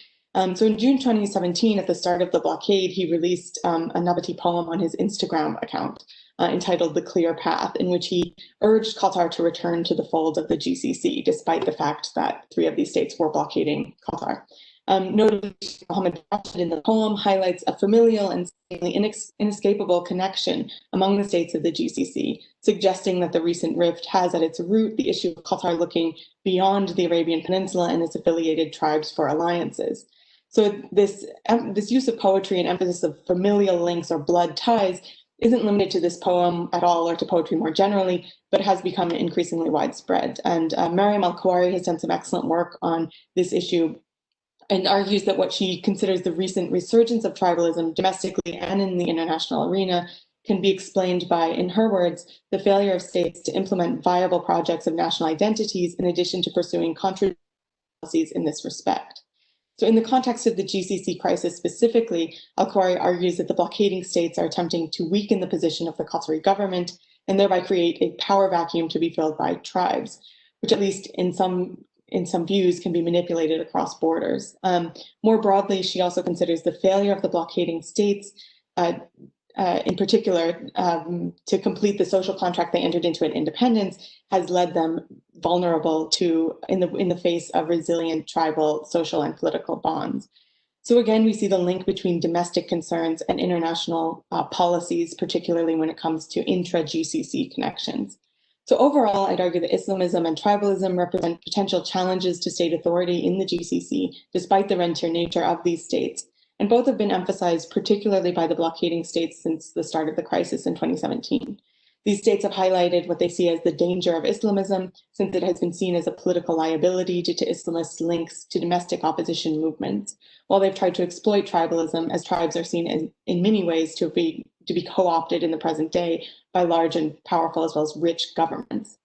D: So in June 2017, at the start of the blockade, he released a Nabati poem on his Instagram account entitled The Clear Path, in which he urged Qatar to return to the fold of the GCC, despite the fact that 3 of these states were blockading Qatar. Notably, Mohammed bin Rashid in the poem highlights a familial and inescapable connection among the states of the GCC, suggesting that the recent rift has at its root the issue of Qatar looking beyond the Arabian Peninsula and its affiliated tribes for alliances. So this use of poetry and emphasis of familial links or blood ties isn't limited to this poem at all or to poetry more generally, but has become increasingly widespread. And Mariam Al-Kawari has done some excellent work on this issue and argues that what she considers the recent resurgence of tribalism domestically and in the international arena can be explained by, in her words, the failure of states to implement viable projects of national identities in addition to pursuing contradictory policies in this respect. So in the context of the GCC crisis specifically, Al-Kawari argues that the blockading states are attempting to weaken the position of the Qatari government and thereby create a power vacuum to be filled by tribes, which at least in some views can be manipulated across borders. More broadly, she also considers the failure of the blockading states, in particular, to complete the social contract they entered into at independence, has led them vulnerable to in the face of resilient tribal, social, and political bonds. So again, we see the link between domestic concerns and international policies, particularly when it comes to intra-GCC connections. So overall, I'd argue that Islamism and tribalism represent potential challenges to state authority in the GCC, despite the rentier nature of these states. And both have been emphasized particularly by the blockading states since the start of the crisis in 2017. These states have highlighted what they see as the danger of Islamism, since it has been seen as a political liability due to Islamist links to domestic opposition movements, while they've tried to exploit tribalism, as tribes are seen in many ways to be co-opted in the present day by large and powerful as well as rich governments.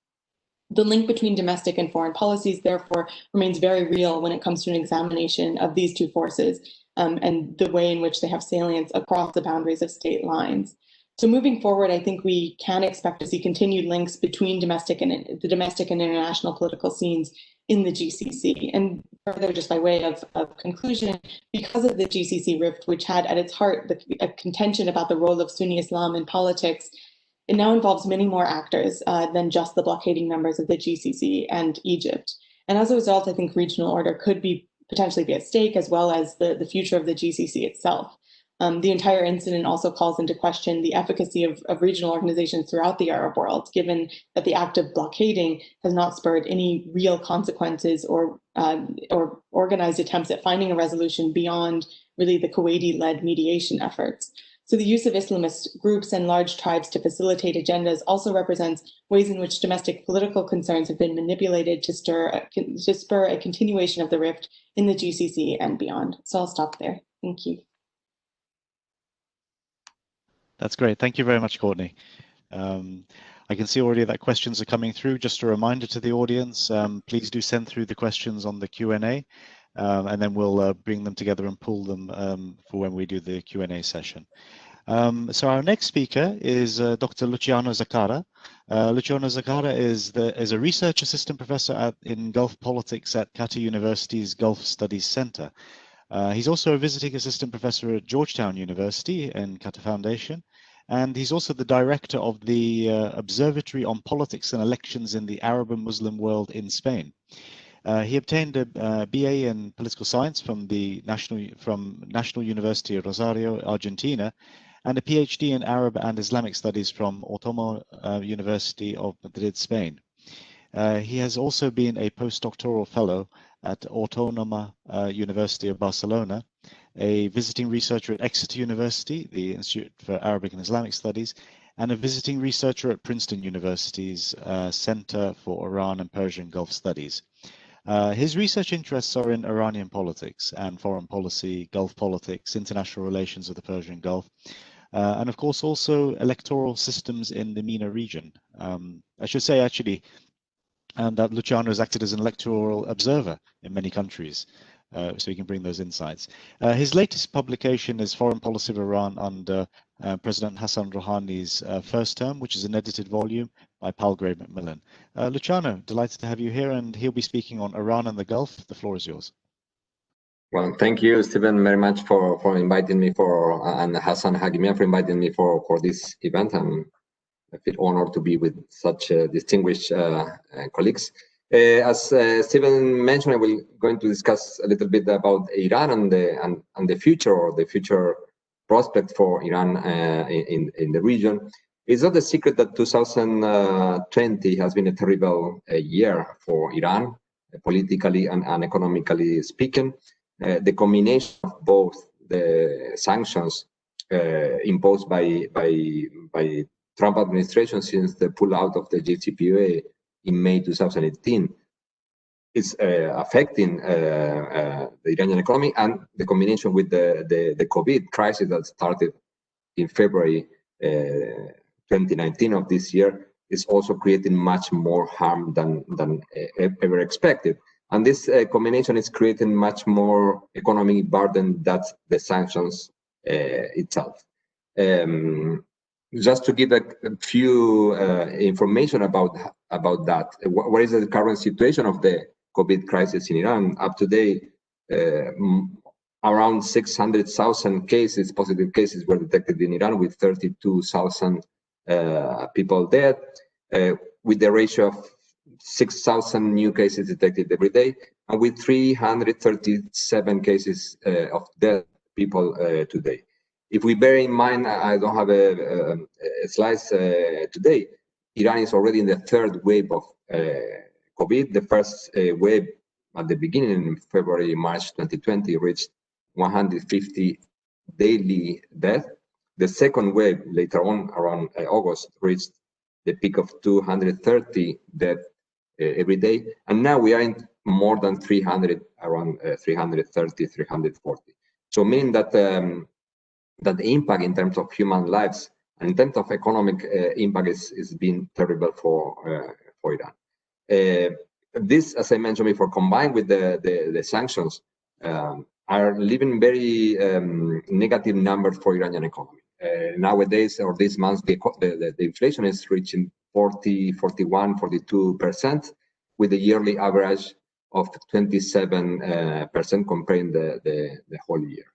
D: The link between domestic and foreign policies, therefore, remains very real when it comes to an examination of these two forces and the way in which they have salience across the boundaries of state lines. So moving forward, I think we can expect to see continued links between the domestic and international political scenes in the GCC. And further, just by way of conclusion, because of the GCC rift, which had at its heart a contention about the role of Sunni Islam in politics, it now involves many more actors than just the blockading members of the GCC and Egypt. And as a result, I think regional order could be potentially be at stake, as well as the future of the GCC itself. The entire incident also calls into question the efficacy of regional organizations throughout the Arab world, given that the act of blockading has not spurred any real consequences or organized attempts at finding a resolution beyond really the Kuwaiti-led mediation efforts. So the use of Islamist groups and large tribes to facilitate agendas also represents ways in which domestic political concerns have been manipulated to spur a continuation of the rift in the GCC and beyond. So I'll stop there. Thank you.
A: That's great. Thank you very much, Courtney. I can see already that questions are coming through. Just a reminder to the audience, please do send through the questions on the Q&A, and then we'll bring them together and pull them for when we do the Q&A session. So our next speaker is Dr. Luciano Zaccara. Luciano Zaccara is a research assistant professor in Gulf politics at Qatar University's Gulf Studies Center. He's also a visiting assistant professor at Georgetown University and Qatar Foundation, and he's also the director of the Observatory on Politics and Elections in the Arab and Muslim World in Spain. He obtained a BA in political science from National University of Rosario, Argentina, and a PhD in Arab and Islamic Studies from Autónoma University of Madrid, Spain. He has also been a postdoctoral fellow at Autónoma University of Barcelona, a visiting researcher at Exeter University, the Institute for Arabic and Islamic Studies, and a visiting researcher at Princeton University's Center for Iran and Persian Gulf Studies. His research interests are in Iranian politics and foreign policy, Gulf politics, international relations of the Persian Gulf, and of course also electoral systems in the MENA region. I should say actually that Luciano has acted as an electoral observer in many countries, so he can bring those insights. His latest publication is Foreign Policy of Iran under President Hassan Rouhani's first term, which is an edited volume by Palgrave Macmillan. Luciano, delighted to have you here, and he'll be speaking on Iran and the Gulf. The floor is yours.
E: Well, thank you, Stephen, very much for inviting me and Hassan Hagimian for inviting me for this event. I feel honored to be with such distinguished colleagues. As Stephen mentioned, I will going to discuss a little bit about Iran and the future prospect for Iran in the region. It's not a secret that 2020 has been a terrible year for Iran, politically and economically speaking. The combination of both the sanctions imposed by Trump administration since the pullout of the JCPOA in May 2018 is affecting the Iranian economy, and the combination with the COVID crisis that started in February 2019 of this year is also creating much more harm than ever expected. And this combination is creating much more economic burden than the sanctions itself. Just to give a few information about that, what is the current situation of the COVID crisis in Iran? Up to date, around 600,000 cases, positive cases, were detected in Iran, with 32,000 people dead, with the ratio of 6,000 new cases detected every day, and with 337 cases of dead people today. If we bear in mind, I don't have a slides today, Iran is already in the third wave of COVID. The first wave at the beginning in February, March 2020 reached 150 daily deaths. The second wave later on, around August, reached the peak of 230 deaths every day. And now we are in more than 300, around 330, 340. So meaning that that the impact in terms of human lives and in terms of economic impact is being terrible for Iran. This, as I mentioned before, combined with the sanctions, are leaving very negative numbers for Iranian economy. Nowadays, or this month, the inflation is reaching 40, 41, 42%, with a yearly average of 27% comparing the whole year.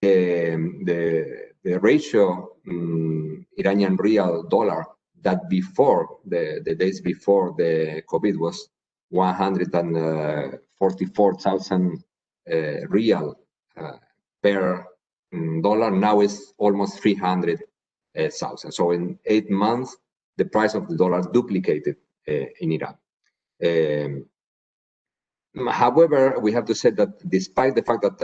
E: The ratio Iranian real dollar that before the days before the COVID was 144,000 real per dollar. Now is almost 300,000. So in 8 months, the price of the dollar duplicated in Iran. However, we have to say that despite the fact that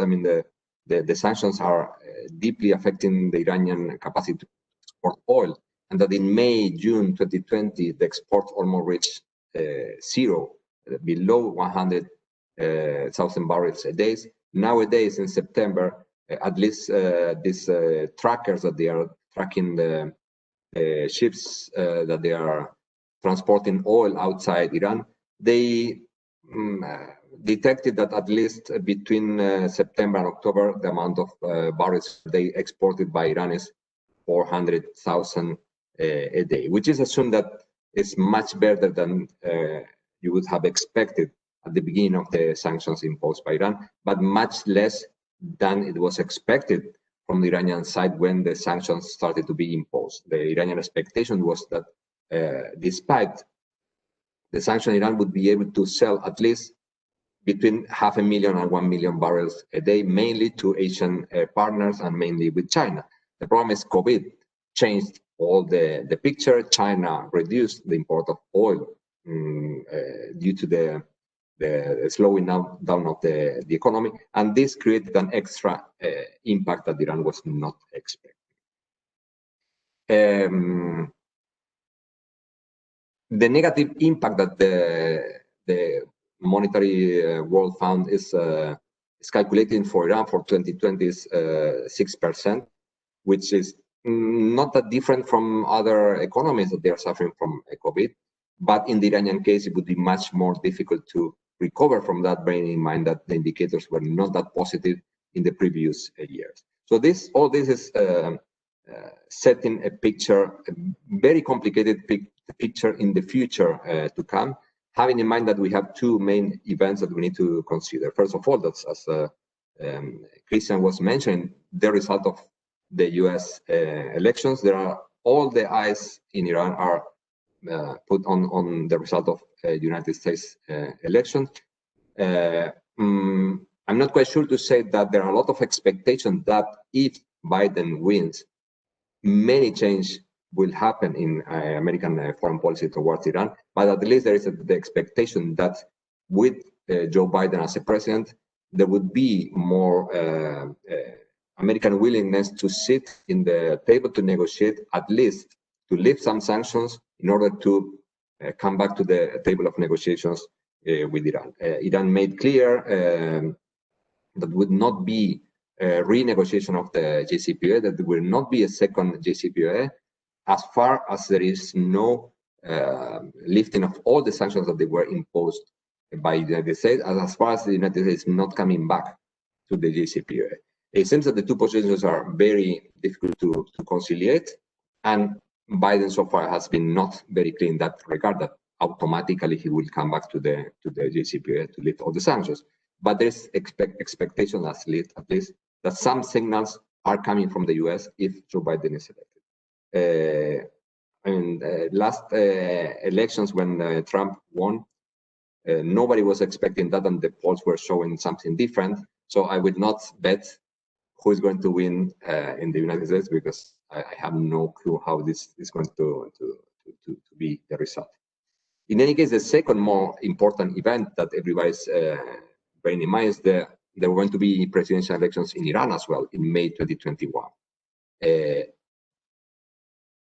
E: the sanctions are deeply affecting the Iranian capacity to export oil, and that in May, June 2020, the exports almost reached zero, below 100,000 barrels a day. Nowadays, in September, at least these trackers that they are tracking the ships that they are transporting oil outside Iran, they detected that at least between September and October, the amount of barrels they exported by Iran is 400,000 a day, which is assumed that is much better than you would have expected at the beginning of the sanctions imposed by Iran, but much less than it was expected from the Iranian side when the sanctions started to be imposed. The Iranian expectation was that despite the sanction, Iran would be able to sell at least between 500,000 and 1 million barrels a day, mainly to Asian partners and mainly with China. The problem is COVID changed all the picture. China reduced the import of oil due to the slowing down of the economy, and this created an extra impact that Iran was not expecting. The negative impact that the Monetary World Fund is calculating for Iran for 2020 is 6%, which is not that different from other economies that they are suffering from COVID. But in the Iranian case, it would be much more difficult to recover from that, bearing in mind that the indicators were not that positive in the previous years. So all this is setting a picture, a very complicated picture in the future to come, having in mind that we have two main events that we need to consider. First of all, that's as Kristian was mentioning, the result of the US elections. All the eyes in Iran are put on the result of United States elections. I'm not quite sure to say that there are a lot of expectations that if Biden wins, many change will happen in American foreign policy towards Iran, but at least there is the expectation that with Joe Biden as a president, there would be more American willingness to sit in the table to negotiate, at least to lift some sanctions in order to come back to the table of negotiations with Iran. Iran made clear that would not be a renegotiation of the JCPOA, that there will not be a second JCPOA as far as there is no lifting of all the sanctions that they were imposed by the United States, and as far as the United States is not coming back to the JCPOA. It seems that the two positions are very difficult to conciliate, and Biden so far has been not very clear in that regard, that automatically he will come back to the JCPOA to lift all the sanctions. But there's expectation at least that some signals are coming from the US if Joe Biden is elected. Last elections when Trump won, nobody was expecting that, and the polls were showing something different. So I would not bet who is going to win in the United States, because I have no clue how this is going to be the result. In any case, the second more important event that everybody's bearing in mind is there were going to be presidential elections in Iran as well in May 2021.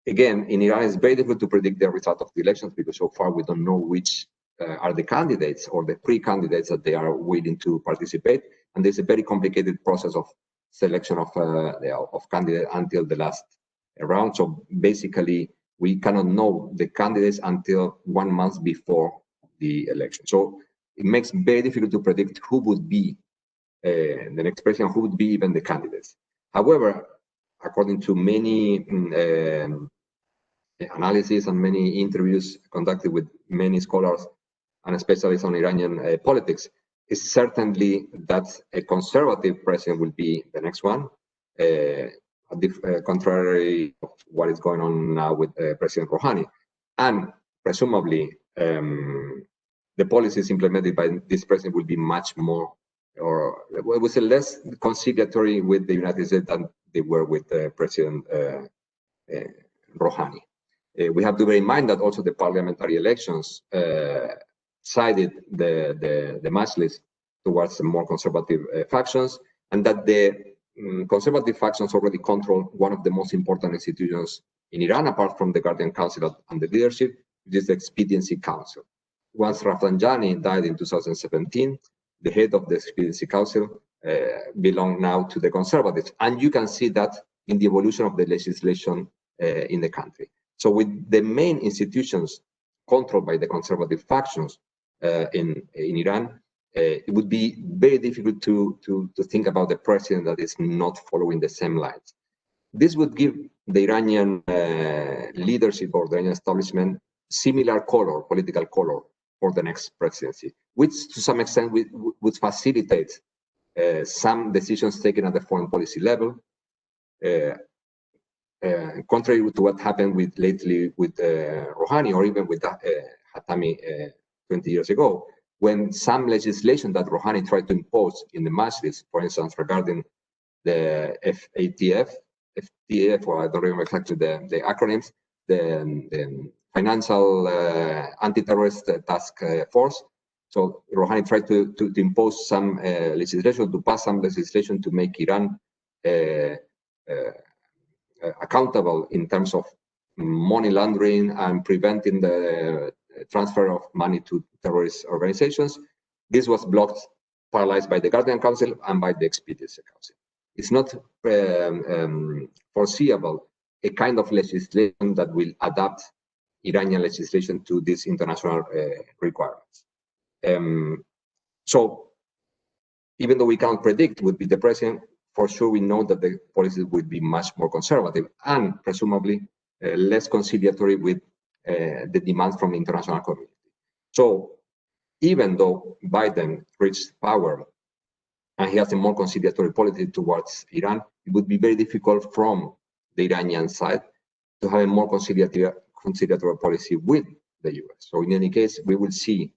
E: Again, in Iran, it's very difficult to predict the result of the elections because so far we don't know which are the candidates or the pre-candidates that they are willing to participate. And there's a very complicated process of selection of candidates until the last round. So basically, we cannot know the candidates until 1 month before the election. So it makes it very difficult to predict who would be the next president, who would be even the candidates. However, according to many analysis and many interviews conducted with many scholars and specialists on Iranian politics, it's certainly that a conservative president will be the next one, contrary of what is going on now with President Rouhani. And presumably, the policies implemented by this president will be much more or it was less conciliatory with the United States than they were with President Rouhani. We have to bear in mind that also the parliamentary elections sided the Majlis towards the more conservative factions, and that the conservative factions already control one of the most important institutions in Iran, apart from the Guardian Council and the leadership, which is the Expediency Council. Once Rafsanjani died in 2017, the head of the Expediency Council belonged now to the conservatives. And you can see that in the evolution of the legislation in the country. So with the main institutions controlled by the conservative factions in Iran, it would be very difficult to think about the president that is not following the same lines. This would give the Iranian leadership or the Iranian establishment similar color, political color, for the next presidency, which to some extent would facilitate some decisions taken at the foreign policy level, contrary to what happened lately with Rouhani, or even with Khatami 20 years ago, when some legislation that Rouhani tried to impose in the Majlis, for instance, regarding the FTF, or I don't remember exactly the acronyms, the Financial Anti-Terrorist Task Force. So Rouhani tried to impose some legislation, to pass some legislation to make Iran accountable in terms of money laundering and preventing the transfer of money to terrorist organizations. This was blocked, paralyzed by the Guardian Council and by the Expediency Council. It's not foreseeable a kind of legislation that will adapt Iranian legislation to these international requirements. So even though we can't predict who would be the president, for sure we know that the policies would be much more conservative and presumably less conciliatory with the demands from the international community. So even though Biden reached power and he has a more conciliatory policy towards Iran, it would be very difficult from the Iranian side to have a more conciliatory policy with the US. So in any case, we will see,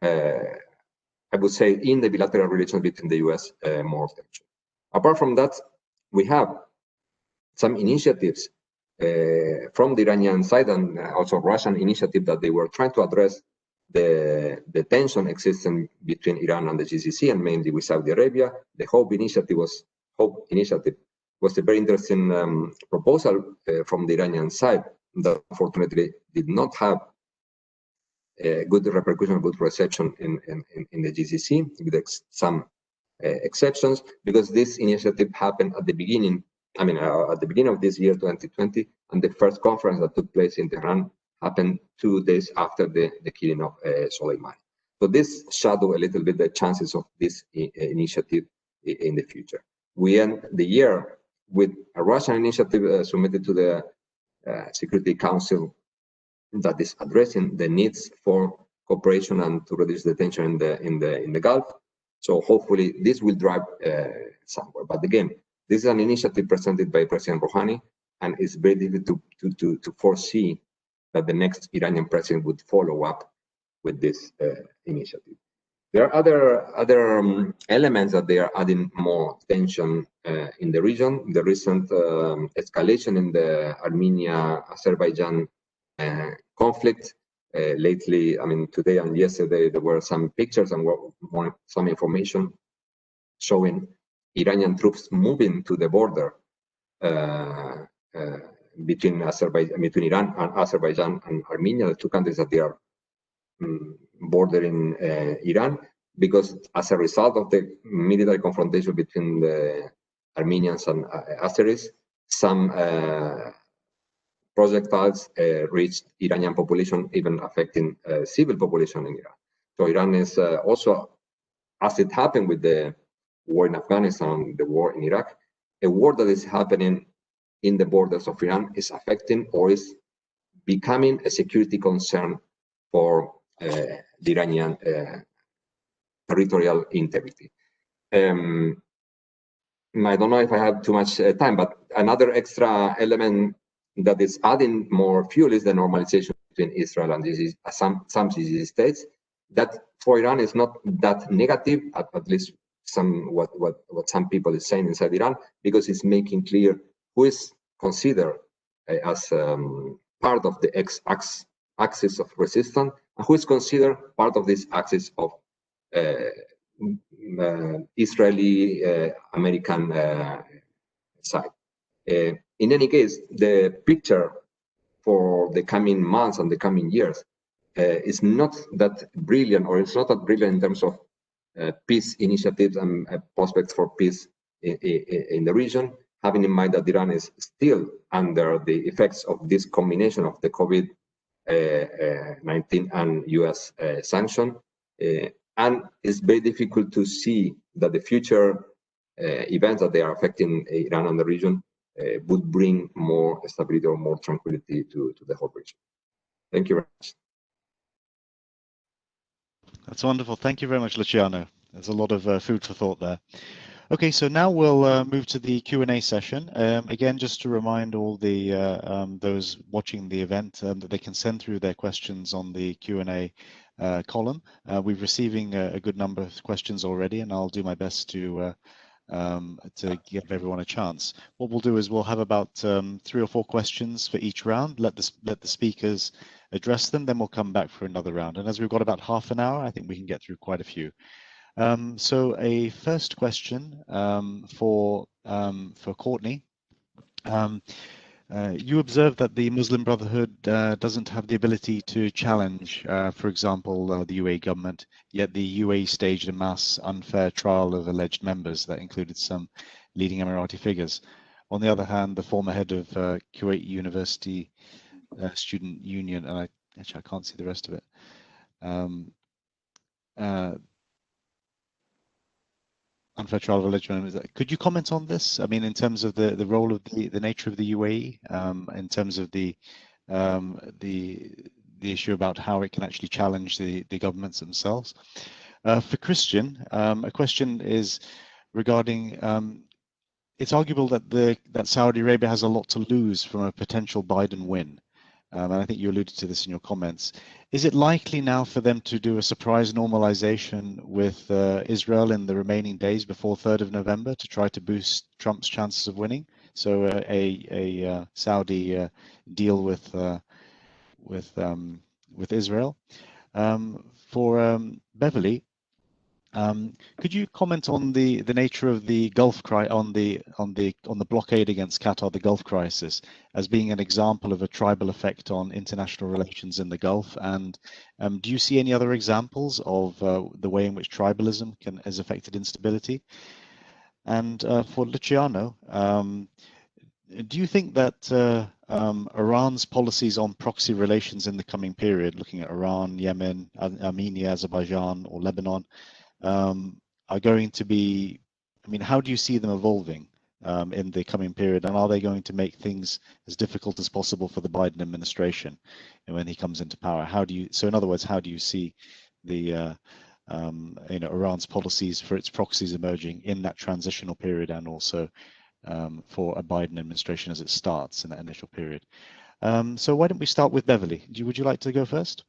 E: I would say, in the bilateral relations between the US, more tension. Apart from that, we have some initiatives from the Iranian side and also Russian initiative that they were trying to address the tension existing between Iran and the GCC, and mainly with Saudi Arabia. The Hope Initiative was a very interesting proposal from the Iranian side that unfortunately did not have a good repercussion, good reception in the GCC, with some exceptions, because this initiative happened at the beginning. I mean, at the beginning of this year, 2020, and the first conference that took place in Tehran happened 2 days after the killing of Soleimani. So this shadow a little bit the chances of this initiative in the future. We end the year with a Russian initiative submitted to the Security Council that is addressing the needs for cooperation and to reduce the tension in the Gulf. So hopefully this will drive somewhere. But again, this is an initiative presented by President Rouhani, and it's very difficult to foresee that the next Iranian president would follow up with this initiative. There are other elements that they are adding more tension in the region. The recent escalation in the Armenia-Azerbaijan conflict. Lately, I mean, today and yesterday, there were some pictures and some information showing Iranian troops moving to the border between Iran and Azerbaijan and Armenia, the two countries that they are bordering Iran, because as a result of the military confrontation between the Armenians and Azeris, some projectiles reached Iranian population, even affecting civil population in Iran. So Iran is also, as it happened with the war in Afghanistan, the war in Iraq, a war that is happening in the borders of Iran is affecting or is becoming a security concern for the Iranian territorial integrity. I don't know if I have too much time, but another extra element that is adding more fuel is the normalization between Israel and some GCC states. That for Iran is not that negative, at least what some people is saying inside Iran, because it's making clear who is considered as part of the axis of resistance, and who is considered part of this axis of Israeli American side. In any case, the picture for the coming months and the coming years is not that brilliant, or it's not that brilliant in terms of peace initiatives and prospects for peace in the region, having in mind that Iran is still under the effects of this combination of the COVID-19 and US sanction. And it's very difficult to see that the future events that they are affecting Iran and the region would bring more stability or more tranquility to the whole region. Thank you very much.
A: That's wonderful. Thank you very much, Luciano. There's a lot of food for thought there. Okay, so now we'll move to the Q&A session. Again, just to remind all the those watching the event that they can send through their questions on the Q&A column. We're receiving a good number of questions already, and I'll do my best to give everyone a chance. What we'll do is we'll have about 3 or 4 questions for each round. Let the speakers address them, then we'll come back for another round. And as we've got about half an hour, I think we can get through quite a few. So a first question for Courtney. You observed that the Muslim Brotherhood doesn't have the ability to challenge, for example, the UAE government, yet the UAE staged a mass unfair trial of alleged members that included some leading Emirati figures. On the other hand, the former head of Kuwait University Student Union, and I can't see the rest of it, unfair trial of alleged members. Could you comment on this? I mean, in terms of the role of the nature of the UAE, in terms of the issue about how it can actually challenge the governments themselves. For Kristian, a question is regarding. It's arguable that Saudi Arabia has a lot to lose from a potential Biden win. And I think you alluded to this in your comments. Is it likely now for them to do a surprise normalization with Israel in the remaining days before 3rd of November to try to boost Trump's chances of winning? So a Saudi deal with Israel. For Beverley, could you comment on the nature of the Gulf on the blockade against Qatar, the Gulf crisis, as being an example of a tribal effect on international relations in the Gulf? And do you see any other examples of the way in which tribalism has affected instability? And for Luciano, do you think that Iran's policies on proxy relations in the coming period, looking at Iran, Yemen, Armenia, Azerbaijan, or Lebanon, are going to be, I mean, how do you see them evolving in the coming period, and are they going to make things as difficult as possible for the Biden administration when he comes into power? So in other words, how do you see the Iran's policies for its proxies emerging in that transitional period, and also for a Biden administration as it starts in that initial period? So why don't we start with Beverley? Would you like to go first?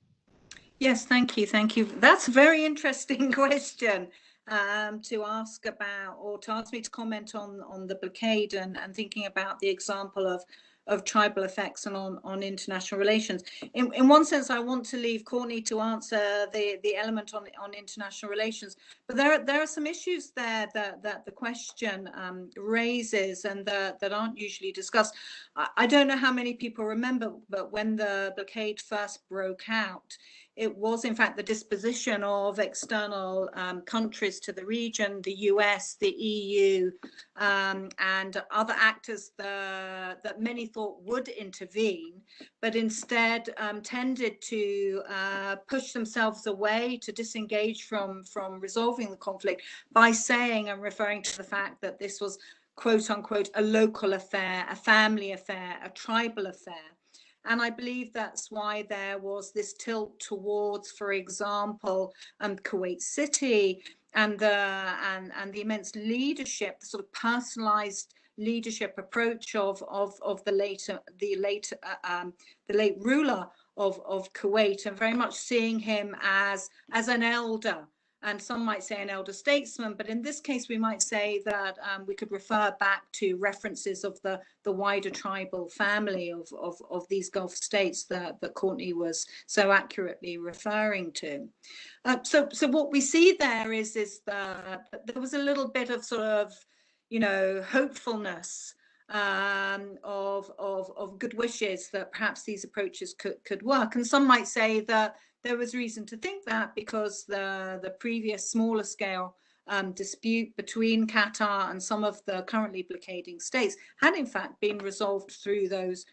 B: Yes, thank you. Thank you. That's a very interesting question to ask about, or to ask me to comment on the blockade and thinking about the example of tribal effects and on international relations. In one sense, I want to leave Courtney to answer the element on international relations, but there are some issues there that the question raises and that aren't usually discussed. I don't know how many people remember, but when the blockade first broke out, it was in fact the disposition of external countries to the region, the US, the EU, and other actors that many thought would intervene, but instead tended to push themselves away, to disengage from resolving the conflict by saying and referring to the fact that this was, quote unquote, a local affair, a family affair, a tribal affair. And I believe that's why there was this tilt towards, for example, Kuwait City and the immense leadership, the sort of personalized leadership approach of the late ruler of Kuwait, and very much seeing him as an elder, and some might say an elder statesman, but in this case we might say that we could refer back to references of the wider tribal family of these Gulf states that Courtney was so accurately referring to. So what we see there is that there was a little bit of sort of, you know, hopefulness of good wishes that perhaps these approaches could work. And some might say that there was reason to think that because the previous smaller scale dispute between Qatar and some of the currently blockading states had in fact been resolved through those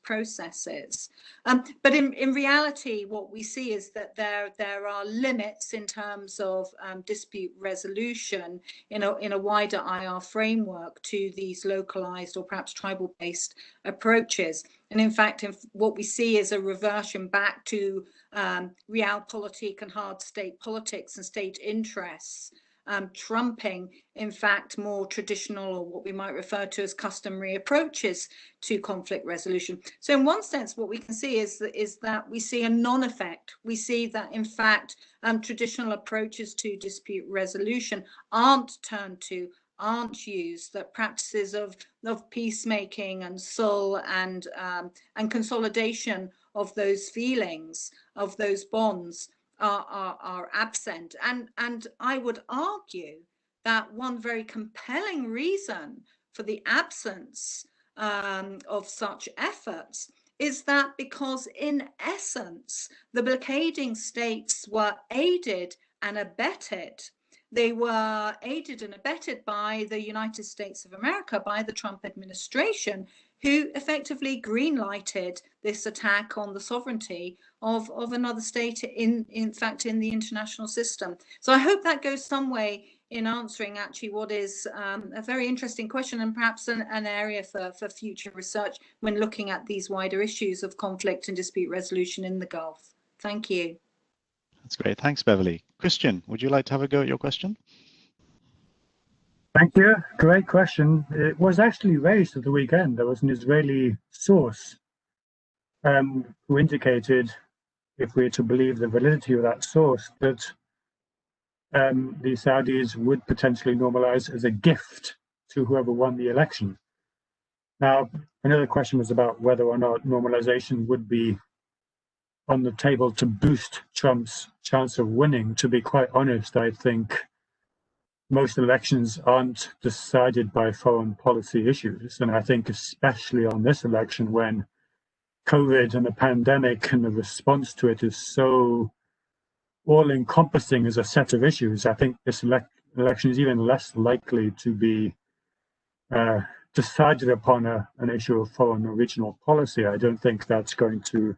B: processes. But in reality, what we see is that there are limits in terms of dispute resolution in a wider IR framework to these localized or perhaps tribal-based approaches. And in fact, what we see is a reversion back to realpolitik and hard state politics and state interests, trumping, in fact, more traditional or what we might refer to as customary approaches to conflict resolution. So in one sense, what we can see is that we see a non-effect. We see that, in fact, traditional approaches to dispute resolution aren't turned to, aren't used, that practices of peacemaking and sulh and consolidation of those feelings, of those bonds, are absent. And I would argue that one very compelling reason for the absence of such efforts is that because in essence the blockading states were aided and abetted. They were aided and abetted by the United States of America, by the Trump administration, who effectively green-lighted this attack on the sovereignty of another state, in fact, in the international system. So I hope that goes some way in answering actually what is a very interesting question and perhaps an area for future research when looking at these wider issues of conflict and dispute resolution in the Gulf. Thank you.
A: That's great. Thanks, Beverley. Kristian, would you like to have a go at your question?
C: Thank you. Great question. It was actually raised at the weekend. There was an Israeli source who indicated, if we're to believe the validity of that source, that the Saudis would potentially normalize as a gift to whoever won the election. Now, another question was about whether or not normalization would be on the table to boost Trump's chance of winning. To be quite honest, I think most elections aren't decided by foreign policy issues. And I think especially on this election, when COVID and the pandemic and the response to it is so all-encompassing as a set of issues, I think this election is even less likely to be decided upon an issue of foreign or regional policy. I don't think that's going to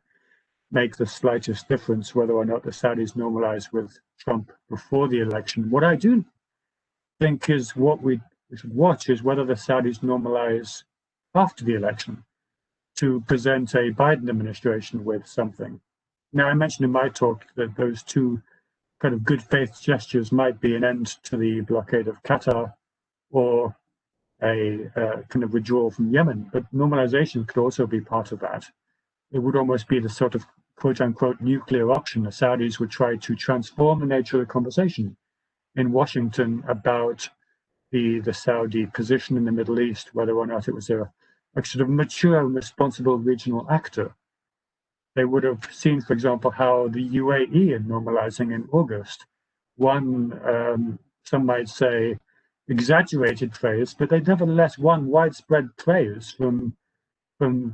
C: make the slightest difference whether or not the Saudis normalize with Trump before the election. What I do think is what we should watch is whether the Saudis normalize after the election to present a Biden administration with something. Now, I mentioned in my talk that those two kind of good faith gestures might be an end to the blockade of Qatar or a kind of withdrawal from Yemen, but normalization could also be part of that. It would almost be the sort of quote unquote nuclear option. The Saudis would try to transform the nature of the conversation in Washington about the Saudi position in the Middle East, whether or not it was a sort of mature and responsible regional actor. They would have seen, for example, how the UAE is normalizing in August. One, some might say, exaggerated praise, but they nevertheless won widespread praise from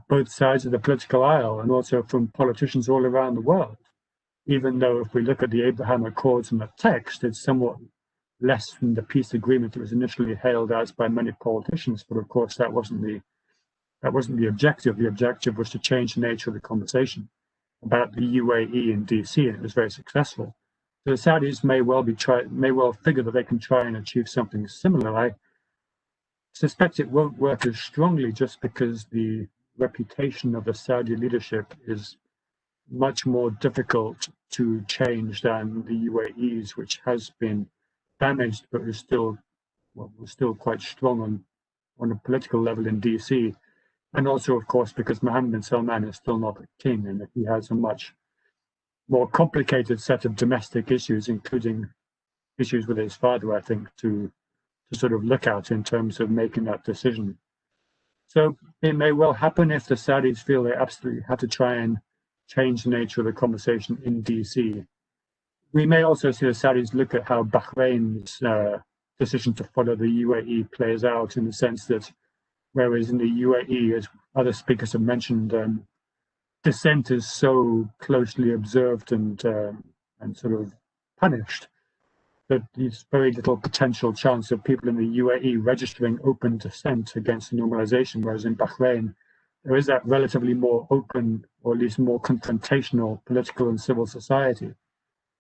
C: both sides of the political aisle and also from politicians all around the world. Even though if we look at the Abraham Accords and the text, it's somewhat less than the peace agreement that was initially hailed as by many politicians. But of course, that wasn't the objective. The objective was to change the nature of the conversation about the UAE and DC, and it was very successful. So the Saudis may well figure that they can try and achieve something similar. I suspect it won't work as strongly just because the reputation of the Saudi leadership is much more difficult to change than the UAE's, which has been damaged but is still quite strong on a political level in DC. And also, of course, because Mohammed bin Salman is still not a king and he has a much more complicated set of domestic issues, including issues with his father, I think, to sort of look at in terms of making that decision. So it may well happen if the Saudis feel they absolutely have to try and change the nature of the conversation in DC. We may also see the Saudis look at how Bahrain's decision to follow the UAE plays out, in the sense that whereas in the UAE, as other speakers have mentioned, dissent is so closely observed and sort of punished that there's very little potential chance of people in the UAE registering open dissent against the normalization, whereas in Bahrain, there is that relatively more open, or at least more confrontational political and civil society.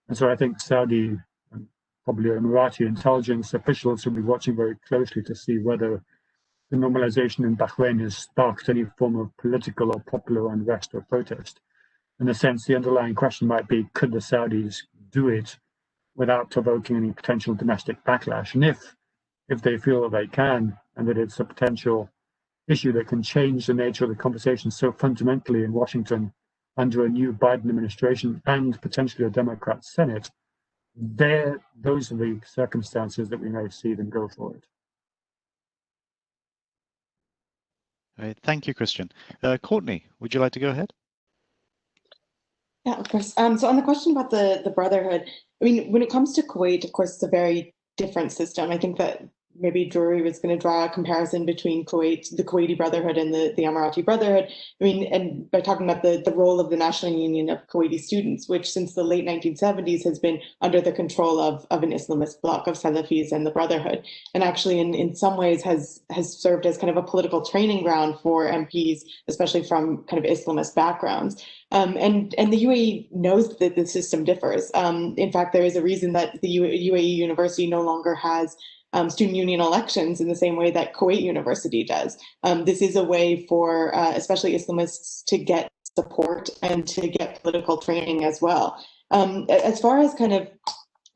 C: And so I think Saudi and probably Emirati intelligence officials will be watching very closely to see whether the normalization in Bahrain has sparked any form of political or popular unrest or protest. In a sense, the underlying question might be, could the Saudis do it without provoking any potential domestic backlash? And if they feel that they can, and that it's a potential issue that can change the nature of the conversation so fundamentally in Washington under a new Biden administration and potentially a Democrat Senate, those are the circumstances that we may see them go forward.
A: Right, thank you, Kristian. Courtney, would you like to go ahead?
D: Yeah, of course. So on the question about the Brotherhood, I mean, when it comes to Kuwait, of course, it's a very different system. I think that maybe Drury was going to draw a comparison between Kuwait, the Kuwaiti Brotherhood, and the Emirati Brotherhood. I mean, and by talking about the role of the National Union of Kuwaiti Students, which since the late 1970s has been under the control of an Islamist bloc of Salafis and the Brotherhood, and actually in some ways has served as kind of a political training ground for MPs, especially from kind of Islamist backgrounds. And the UAE knows that the system differs. In fact, there is a reason that the UAE University no longer has student union elections in the same way that Kuwait University does. This is a way for especially Islamists to get support and to get political training as well. As far as kind of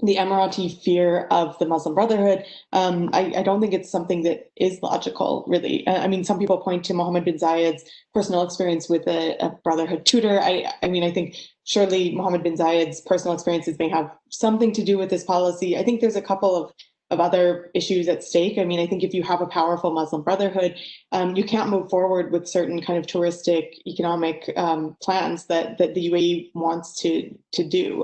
D: the Emirati fear of the Muslim Brotherhood, I don't think it's something that is logical, really. I mean, some people point to Mohammed bin Zayed's personal experience with a Brotherhood tutor. I mean, I think surely Mohammed bin Zayed's personal experiences may have something to do with this policy. I think there's a couple of other issues at stake. I mean, I think if you have a powerful Muslim Brotherhood, you can't move forward with certain kind of touristic economic plans that the UAE wants to do.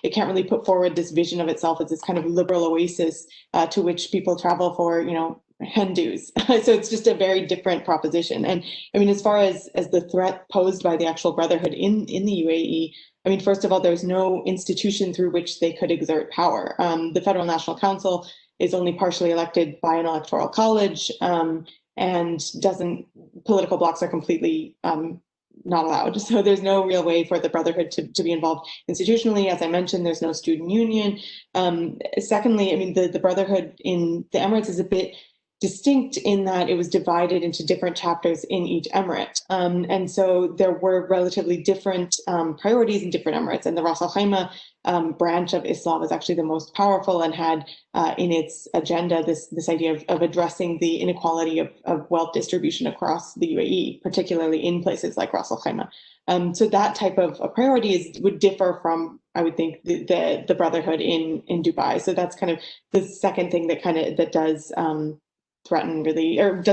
D: It can't really put forward this vision of itself as this kind of liberal oasis to which people travel for, you know, Hindus. So it's just a very different proposition. And I mean, as far as the threat posed by the actual Brotherhood in the UAE, I mean, first of all, there's no institution through which they could exert power. The Federal National Council is only partially elected by an electoral college, and political blocs are completely not allowed. So there's no real way for the Brotherhood to be involved institutionally. As I mentioned, there's no student union. Secondly, I mean, the Brotherhood in the Emirates is a bit distinct in that it was divided into different chapters in each emirate. And so there were relatively different priorities in different emirates. And the Ras Al Khaimah branch of Islam was actually the most powerful and had in its agenda this idea of addressing the inequality of wealth distribution across the UAE, particularly in places like Ras Al Khaimah. So that type of a priority would differ from, I would think, the Brotherhood in Dubai. So that's kind of the second thing that does threaten really, or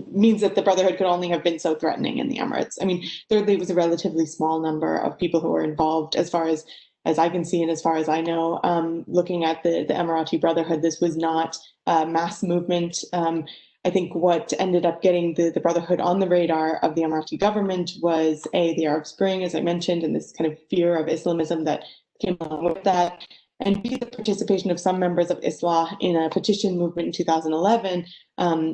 D: means that the Brotherhood could only have been so threatening in the Emirates. I mean, thirdly, it was a relatively small number of people who were involved, as far as I can see and as far as I know. Looking at the Emirati Brotherhood, this was not a mass movement. I think what ended up getting the Brotherhood on the radar of the Emirati government was the Arab Spring, as I mentioned, and this kind of fear of Islamism that came along with that, and the participation of some members of Islah in a petition movement in 2011,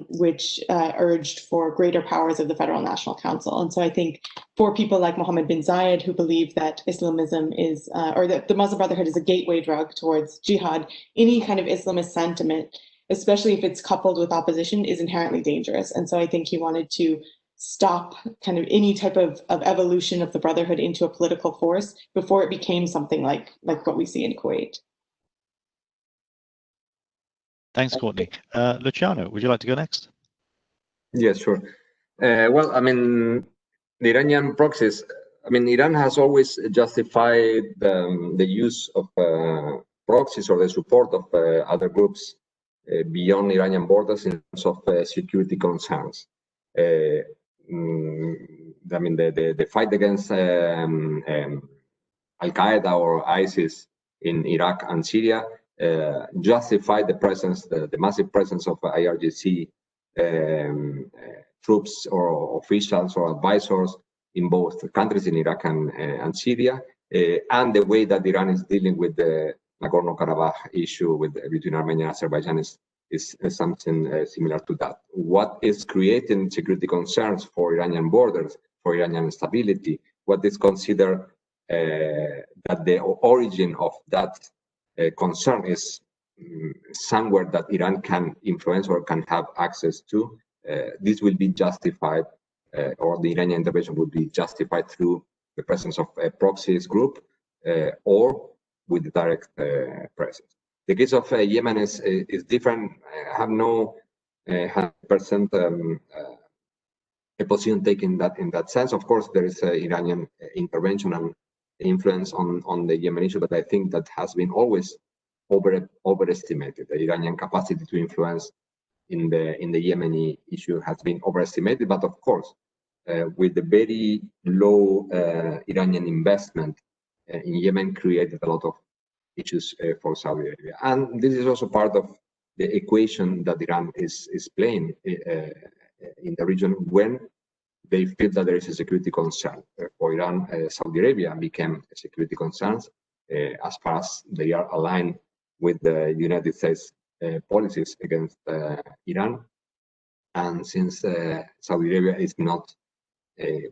D: which urged for greater powers of the Federal National Council. And so I think for people like Mohammed bin Zayed, who believe that Islamism is, or that the Muslim Brotherhood is a gateway drug towards jihad, any kind of Islamist sentiment, especially if it's coupled with opposition, is inherently dangerous. And so I think he wanted to stop kind of any type of evolution of the Brotherhood into a political force before it became something like what we see in Kuwait.
A: Thanks, Courtney. Luciano, would you like to go next?
E: Yes, sure. Well, I mean, the Iranian proxies, I mean, Iran has always justified the use of proxies or the support of other groups beyond Iranian borders in terms of security concerns. I mean, the fight against Al-Qaeda or ISIS in Iraq and Syria justify the presence, the massive presence of IRGC troops or officials or advisors in both countries, in Iraq and Syria, and the way that Iran is dealing with the Nagorno-Karabakh issue between Armenia and Azerbaijan is something similar to that. What is creating security concerns for Iranian borders, for Iranian stability, what is considered that the origin of that concern is somewhere that Iran can influence or can have access to. This will be justified, or the Iranian intervention would be justified through the presence of a proxies group or with the direct presence. The case of Yemen is different. I have no 100% a position taken in that sense. Of course, there is Iranian intervention and influence on the Yemen issue, but I think that has been always overestimated. The Iranian capacity to influence in the Yemeni issue has been overestimated. But of course, with the very low Iranian investment in Yemen, created a lot of issues for Saudi Arabia. And this is also part of the equation that Iran is playing in the region when they feel that there is a security concern. For Iran, Saudi Arabia became a security concern as far as they are aligned with the United States policies against Iran. And since Saudi Arabia is not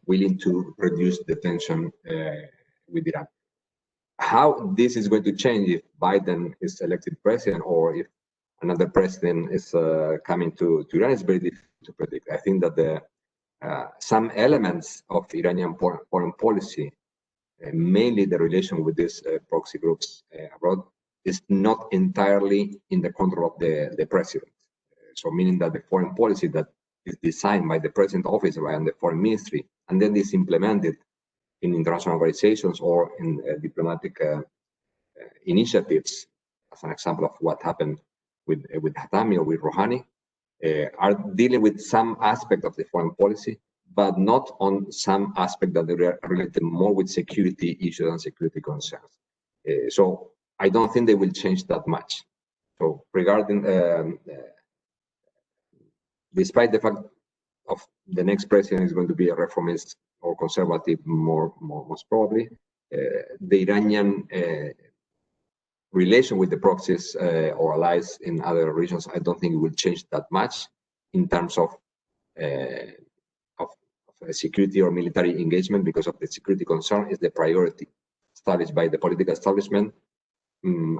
E: willing to reduce the tension with Iran. How this is going to change if Biden is elected president or if another president is coming to Iran is very difficult to predict. I think that some elements of Iranian foreign policy, mainly the relation with these proxy groups abroad, is not entirely in the control of the president. So meaning that the foreign policy that is designed by the president office and the foreign ministry, and then is implemented in international organizations or in diplomatic initiatives, as an example of what happened with Hatami or with Rouhani, are dealing with some aspect of the foreign policy, but not on some aspect that are related more with security issues and security concerns. So I don't think they will change that much. So regarding, despite the fact of the next president is going to be a reformist or conservative, most probably, the Iranian relation with the proxies or allies in other regions, I don't think it will change that much in terms of security or military engagement, because of the security concern is the priority established by the political establishment, in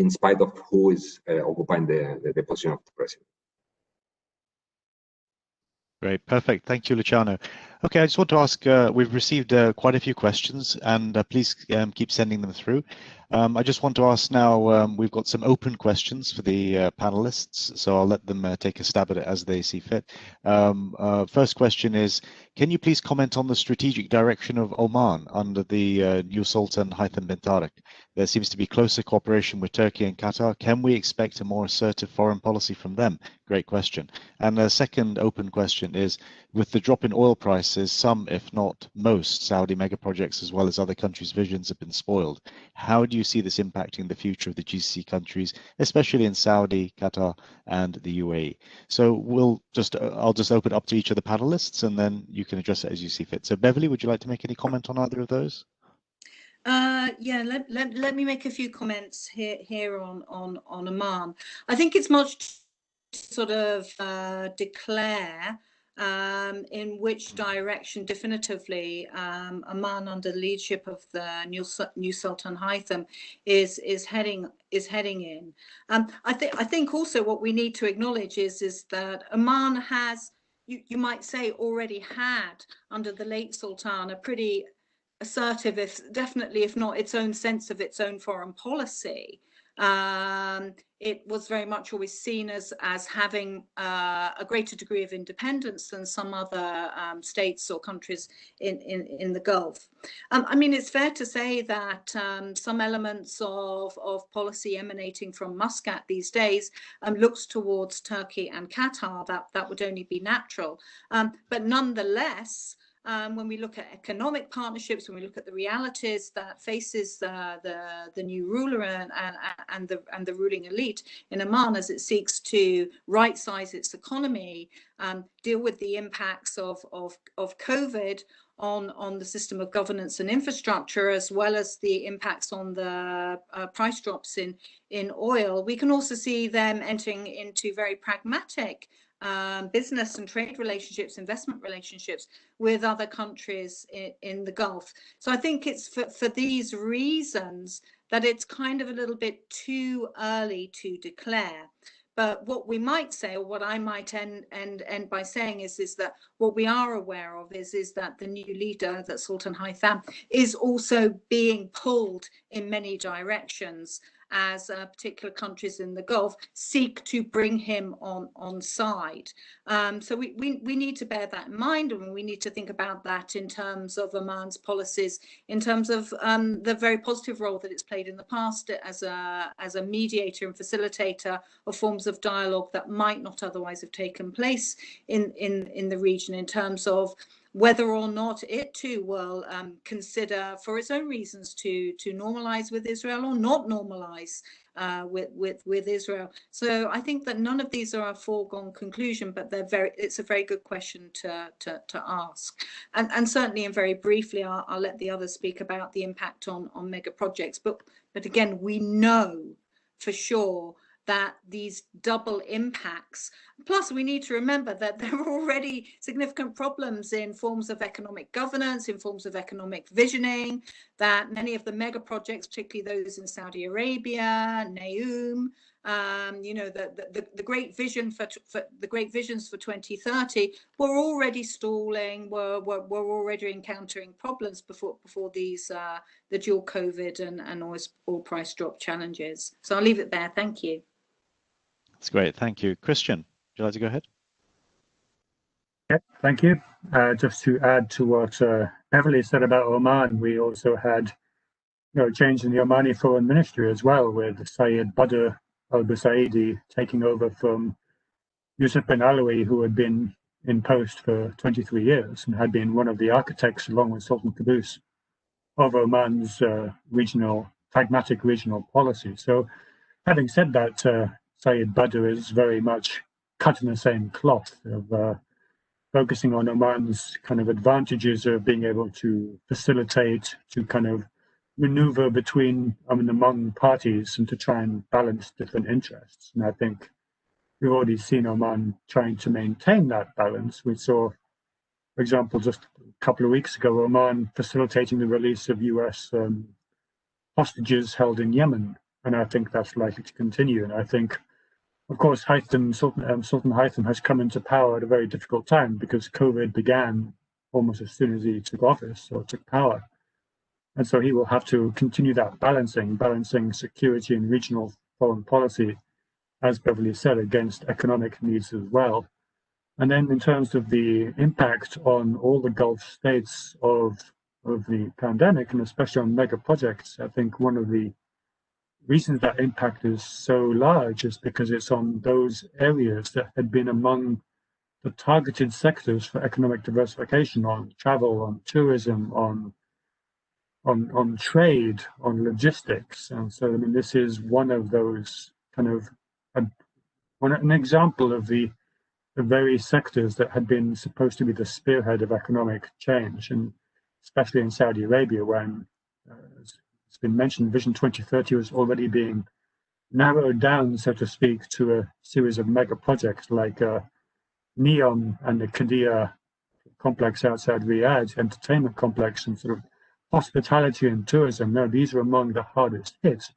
E: spite of who is occupying the position of the president.
A: Great, perfect. Thank you, Luciano. Okay, I just want to ask, we've received quite a few questions, and please keep sending them through. I just want to ask now, we've got some open questions for the panelists, so I'll let them take a stab at it as they see fit. First question is, can you please comment on the strategic direction of Oman under the new Sultan Haitham bin Tariq? There seems to be closer cooperation with Turkey and Qatar. Can we expect a more assertive foreign policy from them? Great question. And the second open question is, with the drop in oil prices, some, if not most, Saudi mega projects as well as other countries' visions have been spoiled. How do you see this impacting the future of the GCC countries, especially in Saudi, Qatar, and the UAE? So I'll just open up to each of the panelists, and then you can address it as you see fit. So Beverley, would you like to make any comment on either of those?
B: Yeah, let me make a few comments here on Oman. I think it's much to sort of declare in which direction definitively Oman, under the leadership of the new Sultan Haitham, is heading in. I think also what we need to acknowledge is that Oman has, you might say, already had under the late Sultan a pretty assertive, definitely if not its own sense of its own foreign policy. It was very much always seen as having a greater degree of independence than some other states or countries in the Gulf. I mean, it's fair to say that some elements of policy emanating from Muscat these days looks towards Turkey and Qatar. That would only be natural. But nonetheless, when we look at economic partnerships, when we look at the realities that faces the new ruler and the ruling elite in Oman as it seeks to right-size its economy, deal with the impacts of COVID on the system of governance and infrastructure, as well as the impacts on the price drops in oil, we can also see them entering into very pragmatic business and trade relationships, investment relationships with other countries in the Gulf. So I think it's for these reasons that it's kind of a little bit too early to declare. But what we might say, or what I might end by saying, is that what we are aware of is that the new leader, that Sultan Haytham, is also being pulled in many directions as particular countries in the Gulf seek to bring him on side. So we need to bear that in mind, and we need to think about that in terms of Oman's policies, in terms of the very positive role that it's played in the past as a mediator and facilitator of forms of dialogue that might not otherwise have taken place in the region, in terms of whether or not it too will consider, for its own reasons, to normalize with Israel or not normalize with Israel. So I think that none of these are a foregone conclusion, but it's a very good question to ask. And certainly, and very briefly, I'll let the others speak about the impact on mega projects. But again, we know for sure that these double impacts, plus we need to remember that there are already significant problems in forms of economic governance, in forms of economic visioning, that many of the mega projects, particularly those in Saudi Arabia, Neom, the great vision for the great visions for 2030 were already stalling, were already encountering problems before these the dual COVID and oil price drop challenges. So I'll leave it there. Thank you.
A: That's great. Thank you. Kristian, would you like to go ahead?
C: Yeah, thank you. Just to add to what Beverley said about Oman, we also had change in the Omani Foreign Ministry as well, with Syed Badr al-Busaidi taking over from Yusuf bin Alawi, who had been in post for 23 years and had been one of the architects, along with Sultan Qaboos, of Oman's pragmatic regional policy. So having said that, Syed Badr is very much cut in the same cloth of focusing on Oman's kind of advantages of being able to facilitate, to kind of maneuver among parties and to try and balance different interests. And I think we've already seen Oman trying to maintain that balance. We saw, for example, just a couple of weeks ago, Oman facilitating the release of US hostages held in Yemen. And I think that's likely to continue. And I think, of course, Sultan Haytham has come into power at a very difficult time, because COVID began almost as soon as he took office or took power. And so he will have to continue that balancing security and regional foreign policy, as Beverley said, against economic needs as well. And then in terms of the impact on all the Gulf states of the pandemic, and especially on mega projects, I think one of the reasons that impact is so large is because it's on those areas that had been among the targeted sectors for economic diversification, on travel, on tourism, on trade, on logistics. And so, I mean, this is one of those kind of an example of the very sectors that had been supposed to be the spearhead of economic change, and especially in Saudi Arabia, when it's been mentioned, Vision 2030 was already being narrowed down, so to speak, to a series of mega projects like NEOM and the Qiddiya complex outside Riyadh, entertainment complex, and sort of hospitality and tourism. Now, these are among the hardest hit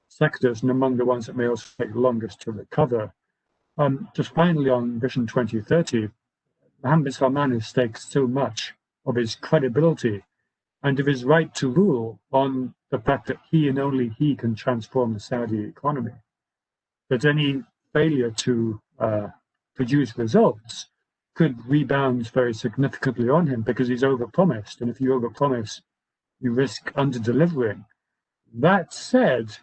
C: sectors and among the ones that may also take longest to recover. Just finally, on Vision 2030, Mohammed bin Salman has staked so much of his credibility and of his right to rule on the fact that he and only he can transform the Saudi economy. But any failure to produce results could rebound very significantly on him because he's overpromised. And if you overpromise, you risk under-delivering. That said,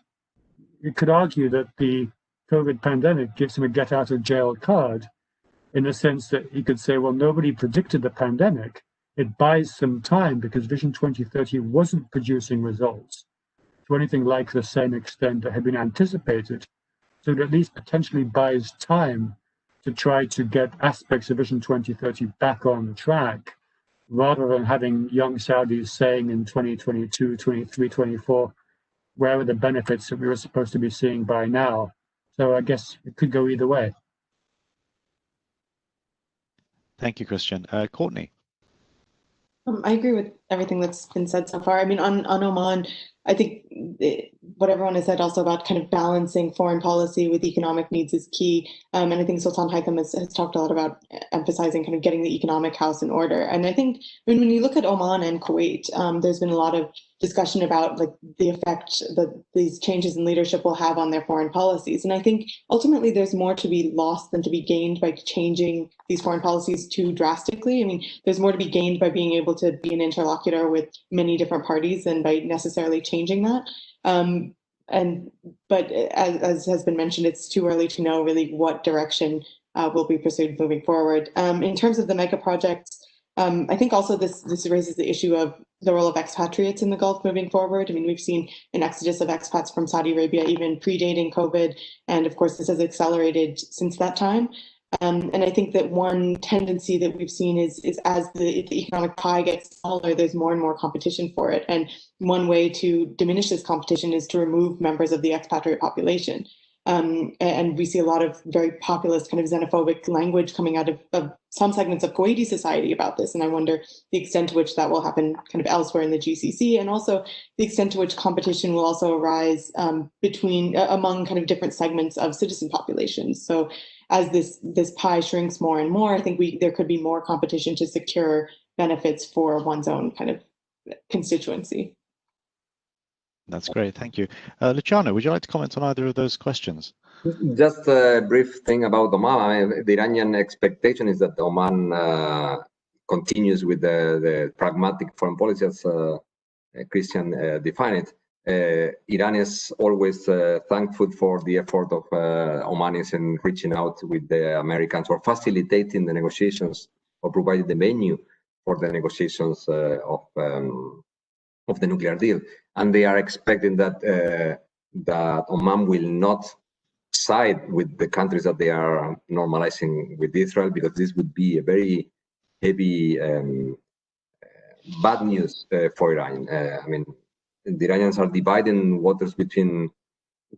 C: you could argue that the COVID pandemic gives him a get-out-of-jail card in the sense that he could say, well, nobody predicted the pandemic. It buys some time because Vision 2030 wasn't producing results to anything like the same extent that had been anticipated. So it at least potentially buys time to try to get aspects of Vision 2030 back on track, rather than having young Saudis saying in 2022, 23, 24, where are the benefits that we were supposed to be seeing by now? So I guess it could go either way.
A: Thank you, Kristian. Courtney.
D: I agree with everything that's been said so far. I mean, on Oman, I think what everyone has said also about kind of balancing foreign policy with economic needs is key. And I think Sultan Haitham has talked a lot about emphasizing kind of getting the economic house in order. And I think when you look at Oman and Kuwait, there's been a lot of discussion about like the effect that these changes in leadership will have on their foreign policies. And I think ultimately there's more to be lost than to be gained by changing these foreign policies too drastically. I mean, there's more to be gained by being able to be an interlocutor with many different parties than by necessarily changing that. But as has been mentioned, it's too early to know really what direction will be pursued moving forward. In terms of the mega projects, I think also this raises the issue of the role of expatriates in the Gulf moving forward. I mean, we've seen an exodus of expats from Saudi Arabia even predating COVID, and of course this has accelerated since that time. And I think that one tendency that we've seen is as the economic pie gets smaller, there's more and more competition for it. And one way to diminish this competition is to remove members of the expatriate population. And we see a lot of very populist kind of xenophobic language coming out of some segments of Kuwaiti society about this. And I wonder the extent to which that will happen kind of elsewhere in the GCC, and also the extent to which competition will also arise among kind of different segments of citizen populations. So as this pie shrinks more and more, I think there could be more competition to secure benefits for one's own kind of constituency.
A: That's great, thank you. Luciano, would you like to comment on either of those questions?
E: Just a brief thing about Oman. I mean, the Iranian expectation is that Oman continues with the pragmatic foreign policy as Kristian defined it. Iran is always thankful for the effort of Omanis in reaching out with the Americans or facilitating the negotiations or providing the venue for the negotiations of the nuclear deal. And they are expecting that that Oman will not side with the countries that they are normalizing with Israel, because this would be a very heavy bad news for Iran. I mean, the Iranians are dividing waters between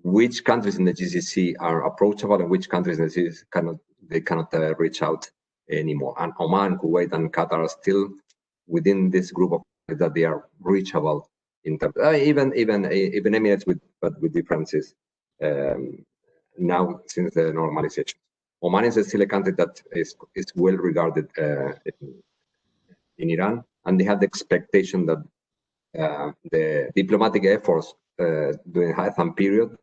E: which countries in the GCC are approachable and which countries in the GCC cannot reach out anymore. And Oman, Kuwait, and Qatar are still within this group of countries that they are reachable in terms. Even Emirates with differences now since the normalization. Oman is still a country that is well regarded in Iran, and they have the expectation that the diplomatic efforts during Haitham period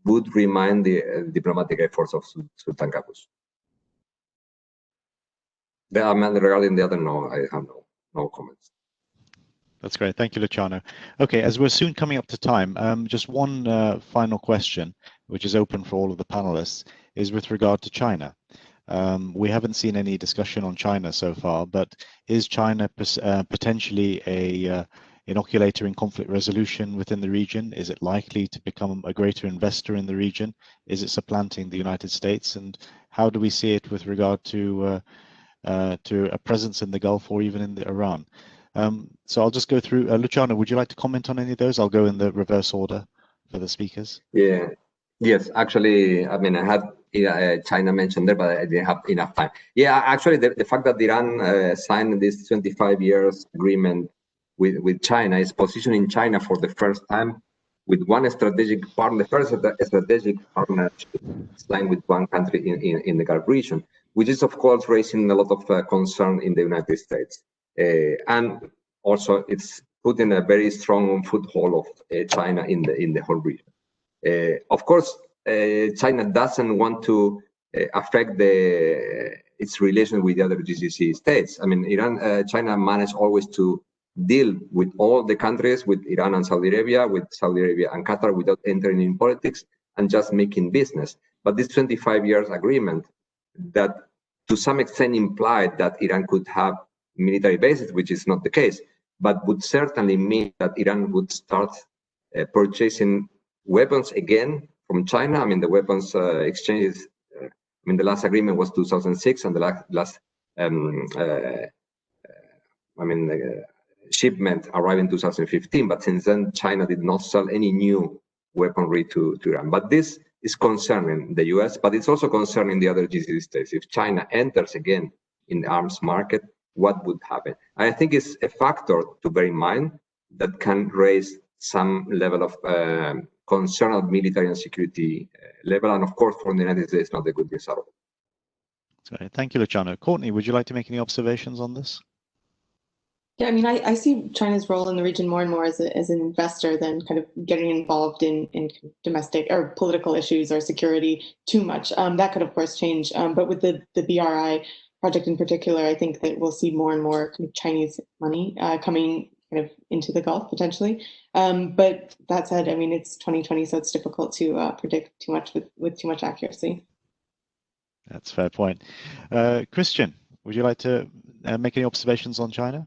E: would remind the diplomatic efforts of Sultan Qaboos. Regarding the other, no, I have no comments.
A: That's great. Thank you, Luciano. Okay, as we're soon coming up to time, just one final question, which is open for all of the panelists, is with regard to China. We haven't seen any discussion on China so far, but is China potentially a inoculator in conflict resolution within the region? Is it likely to become a greater investor in the region? Is it supplanting the United States? And how do we see it with regard to a presence in the Gulf or even in Iran? So I'll just go through. Luciano, would you like to comment on any of those? I'll go in the reverse order for the speakers.
E: Yeah. Yes, actually, I mean, I had China mentioned there, but I didn't have enough time. Yeah, actually, the fact that Iran signed this 25 years agreement with China is positioning China for the first time with one strategic partner, the first strategic partnership signed with one country in the Gulf region, which is, of course, raising a lot of concern in the United States. And also, it's putting a very strong foothold of China in the whole region. Of course, China doesn't want to affect its relation with the other GCC states. I mean, China managed always to deal with all the countries, with Iran and Saudi Arabia, with Saudi Arabia and Qatar, without entering in politics and just making business. But this 25 years agreement that to some extent implied that Iran could have military bases, which is not the case, but would certainly mean that Iran would start purchasing weapons again from China. I mean, the weapons exchanges, I mean, the last agreement was 2006, and the last shipment arrived in 2015. But since then, China did not sell any new weaponry to Iran. But this is concerning the US, but it's also concerning the other GCC states. If China enters again in the arms market, what would happen? I think it's a factor to bear in mind that can raise some level of concern at military and security level. And of course, for the United States, not a good news at all.
A: Sorry, thank you, Luciano. Courtney, would you like to make any observations on this?
D: Yeah, I mean, I see China's role in the region more and more as an investor than kind of getting involved in domestic or political issues or security too much. That could, of course, change. But with the BRI project in particular, I think that we'll see more and more kind of Chinese money coming kind of into the Gulf potentially. But that said, I mean, it's 2020, so it's difficult to predict too much with too much accuracy.
A: That's a fair point. Kristian, would you like to make any observations on China?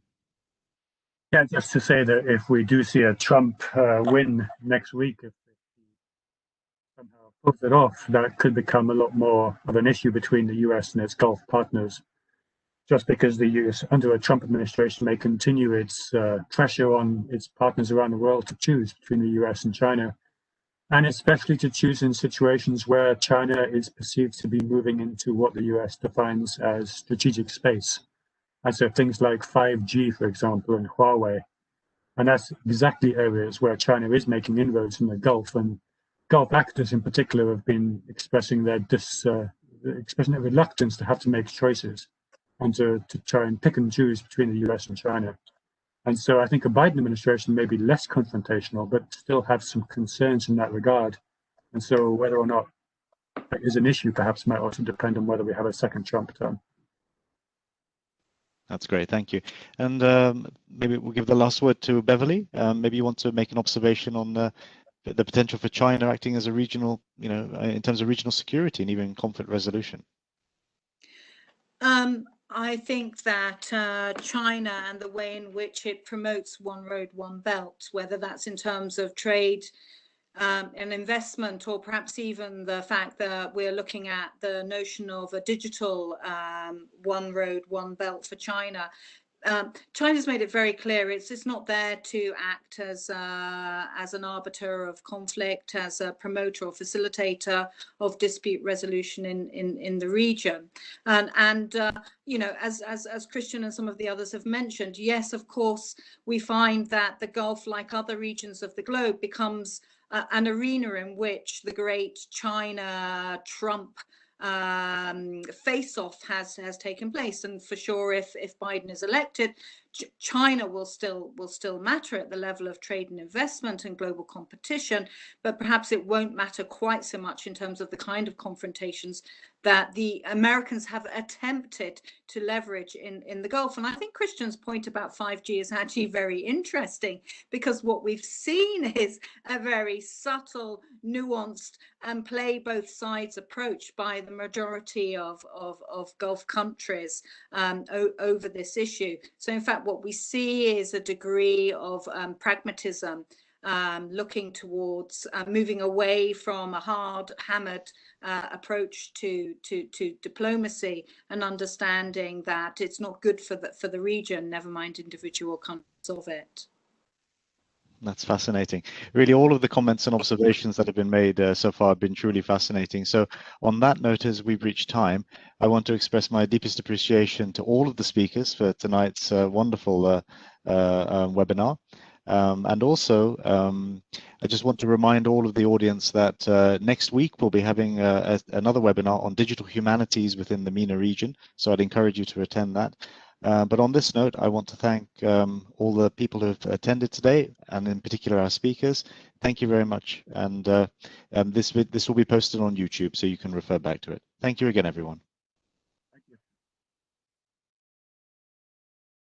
C: Yeah, just to say that if we do see a Trump win next week, if he somehow pulls it off, that could become a lot more of an issue between the US and its Gulf partners, just because the US, under a Trump administration, may continue its pressure on its partners around the world to choose between the US and China, and especially to choose in situations where China is perceived to be moving into what the US defines as strategic space. And so things like 5G, for example, and Huawei. And that's exactly areas where China is making inroads in the Gulf. And Gulf actors in particular have been expressing their reluctance to have to make choices and to try and pick and choose between the US and China. And so I think a Biden administration may be less confrontational, but still have some concerns in that regard. And so whether or not that is an issue perhaps might also depend on whether we have a second Trump term.
A: That's great, thank you. And maybe we'll give the last word to Beverley. Maybe you want to make an observation on the potential for China acting as a regional, in terms of regional security and even conflict resolution.
B: I think that China and the way in which it promotes one road, one belt, whether that's in terms of trade, an investment, or perhaps even the fact that we're looking at the notion of a digital one road, one belt for China. China's made it very clear it's not there to act as an arbiter of conflict, as a promoter or facilitator of dispute resolution in the region. And as Kristian and some of the others have mentioned, yes, of course, we find that the Gulf, like other regions of the globe, becomes an arena in which the great China-Trump face-off has taken place. And for sure, if Biden is elected, China will still matter at the level of trade and investment and global competition, but perhaps it won't matter quite so much in terms of the kind of confrontations that the Americans have attempted to leverage in the Gulf. And I think Kristian's point about 5G is actually very interesting, because what we've seen is a very subtle, nuanced, and play both sides approach by the majority of Gulf countries over this issue. So in fact, what we see is a degree of pragmatism, looking towards moving away from a hard-hammered approach to diplomacy, and understanding that it's not good for the region, never mind individual countries of it.
A: That's fascinating. Really, all of the comments and observations that have been made so far have been truly fascinating. So on that note, as we've reached time, I want to express my deepest appreciation to all of the speakers for tonight's wonderful webinar. And also, I just want to remind all of the audience that next week we'll be having another webinar on digital humanities within the MENA region. So I'd encourage you to attend that. But on this note, I want to thank all the people who have attended today, and in particular our speakers. Thank you very much. And this will be posted on YouTube, so you can refer back to it. Thank you again, everyone.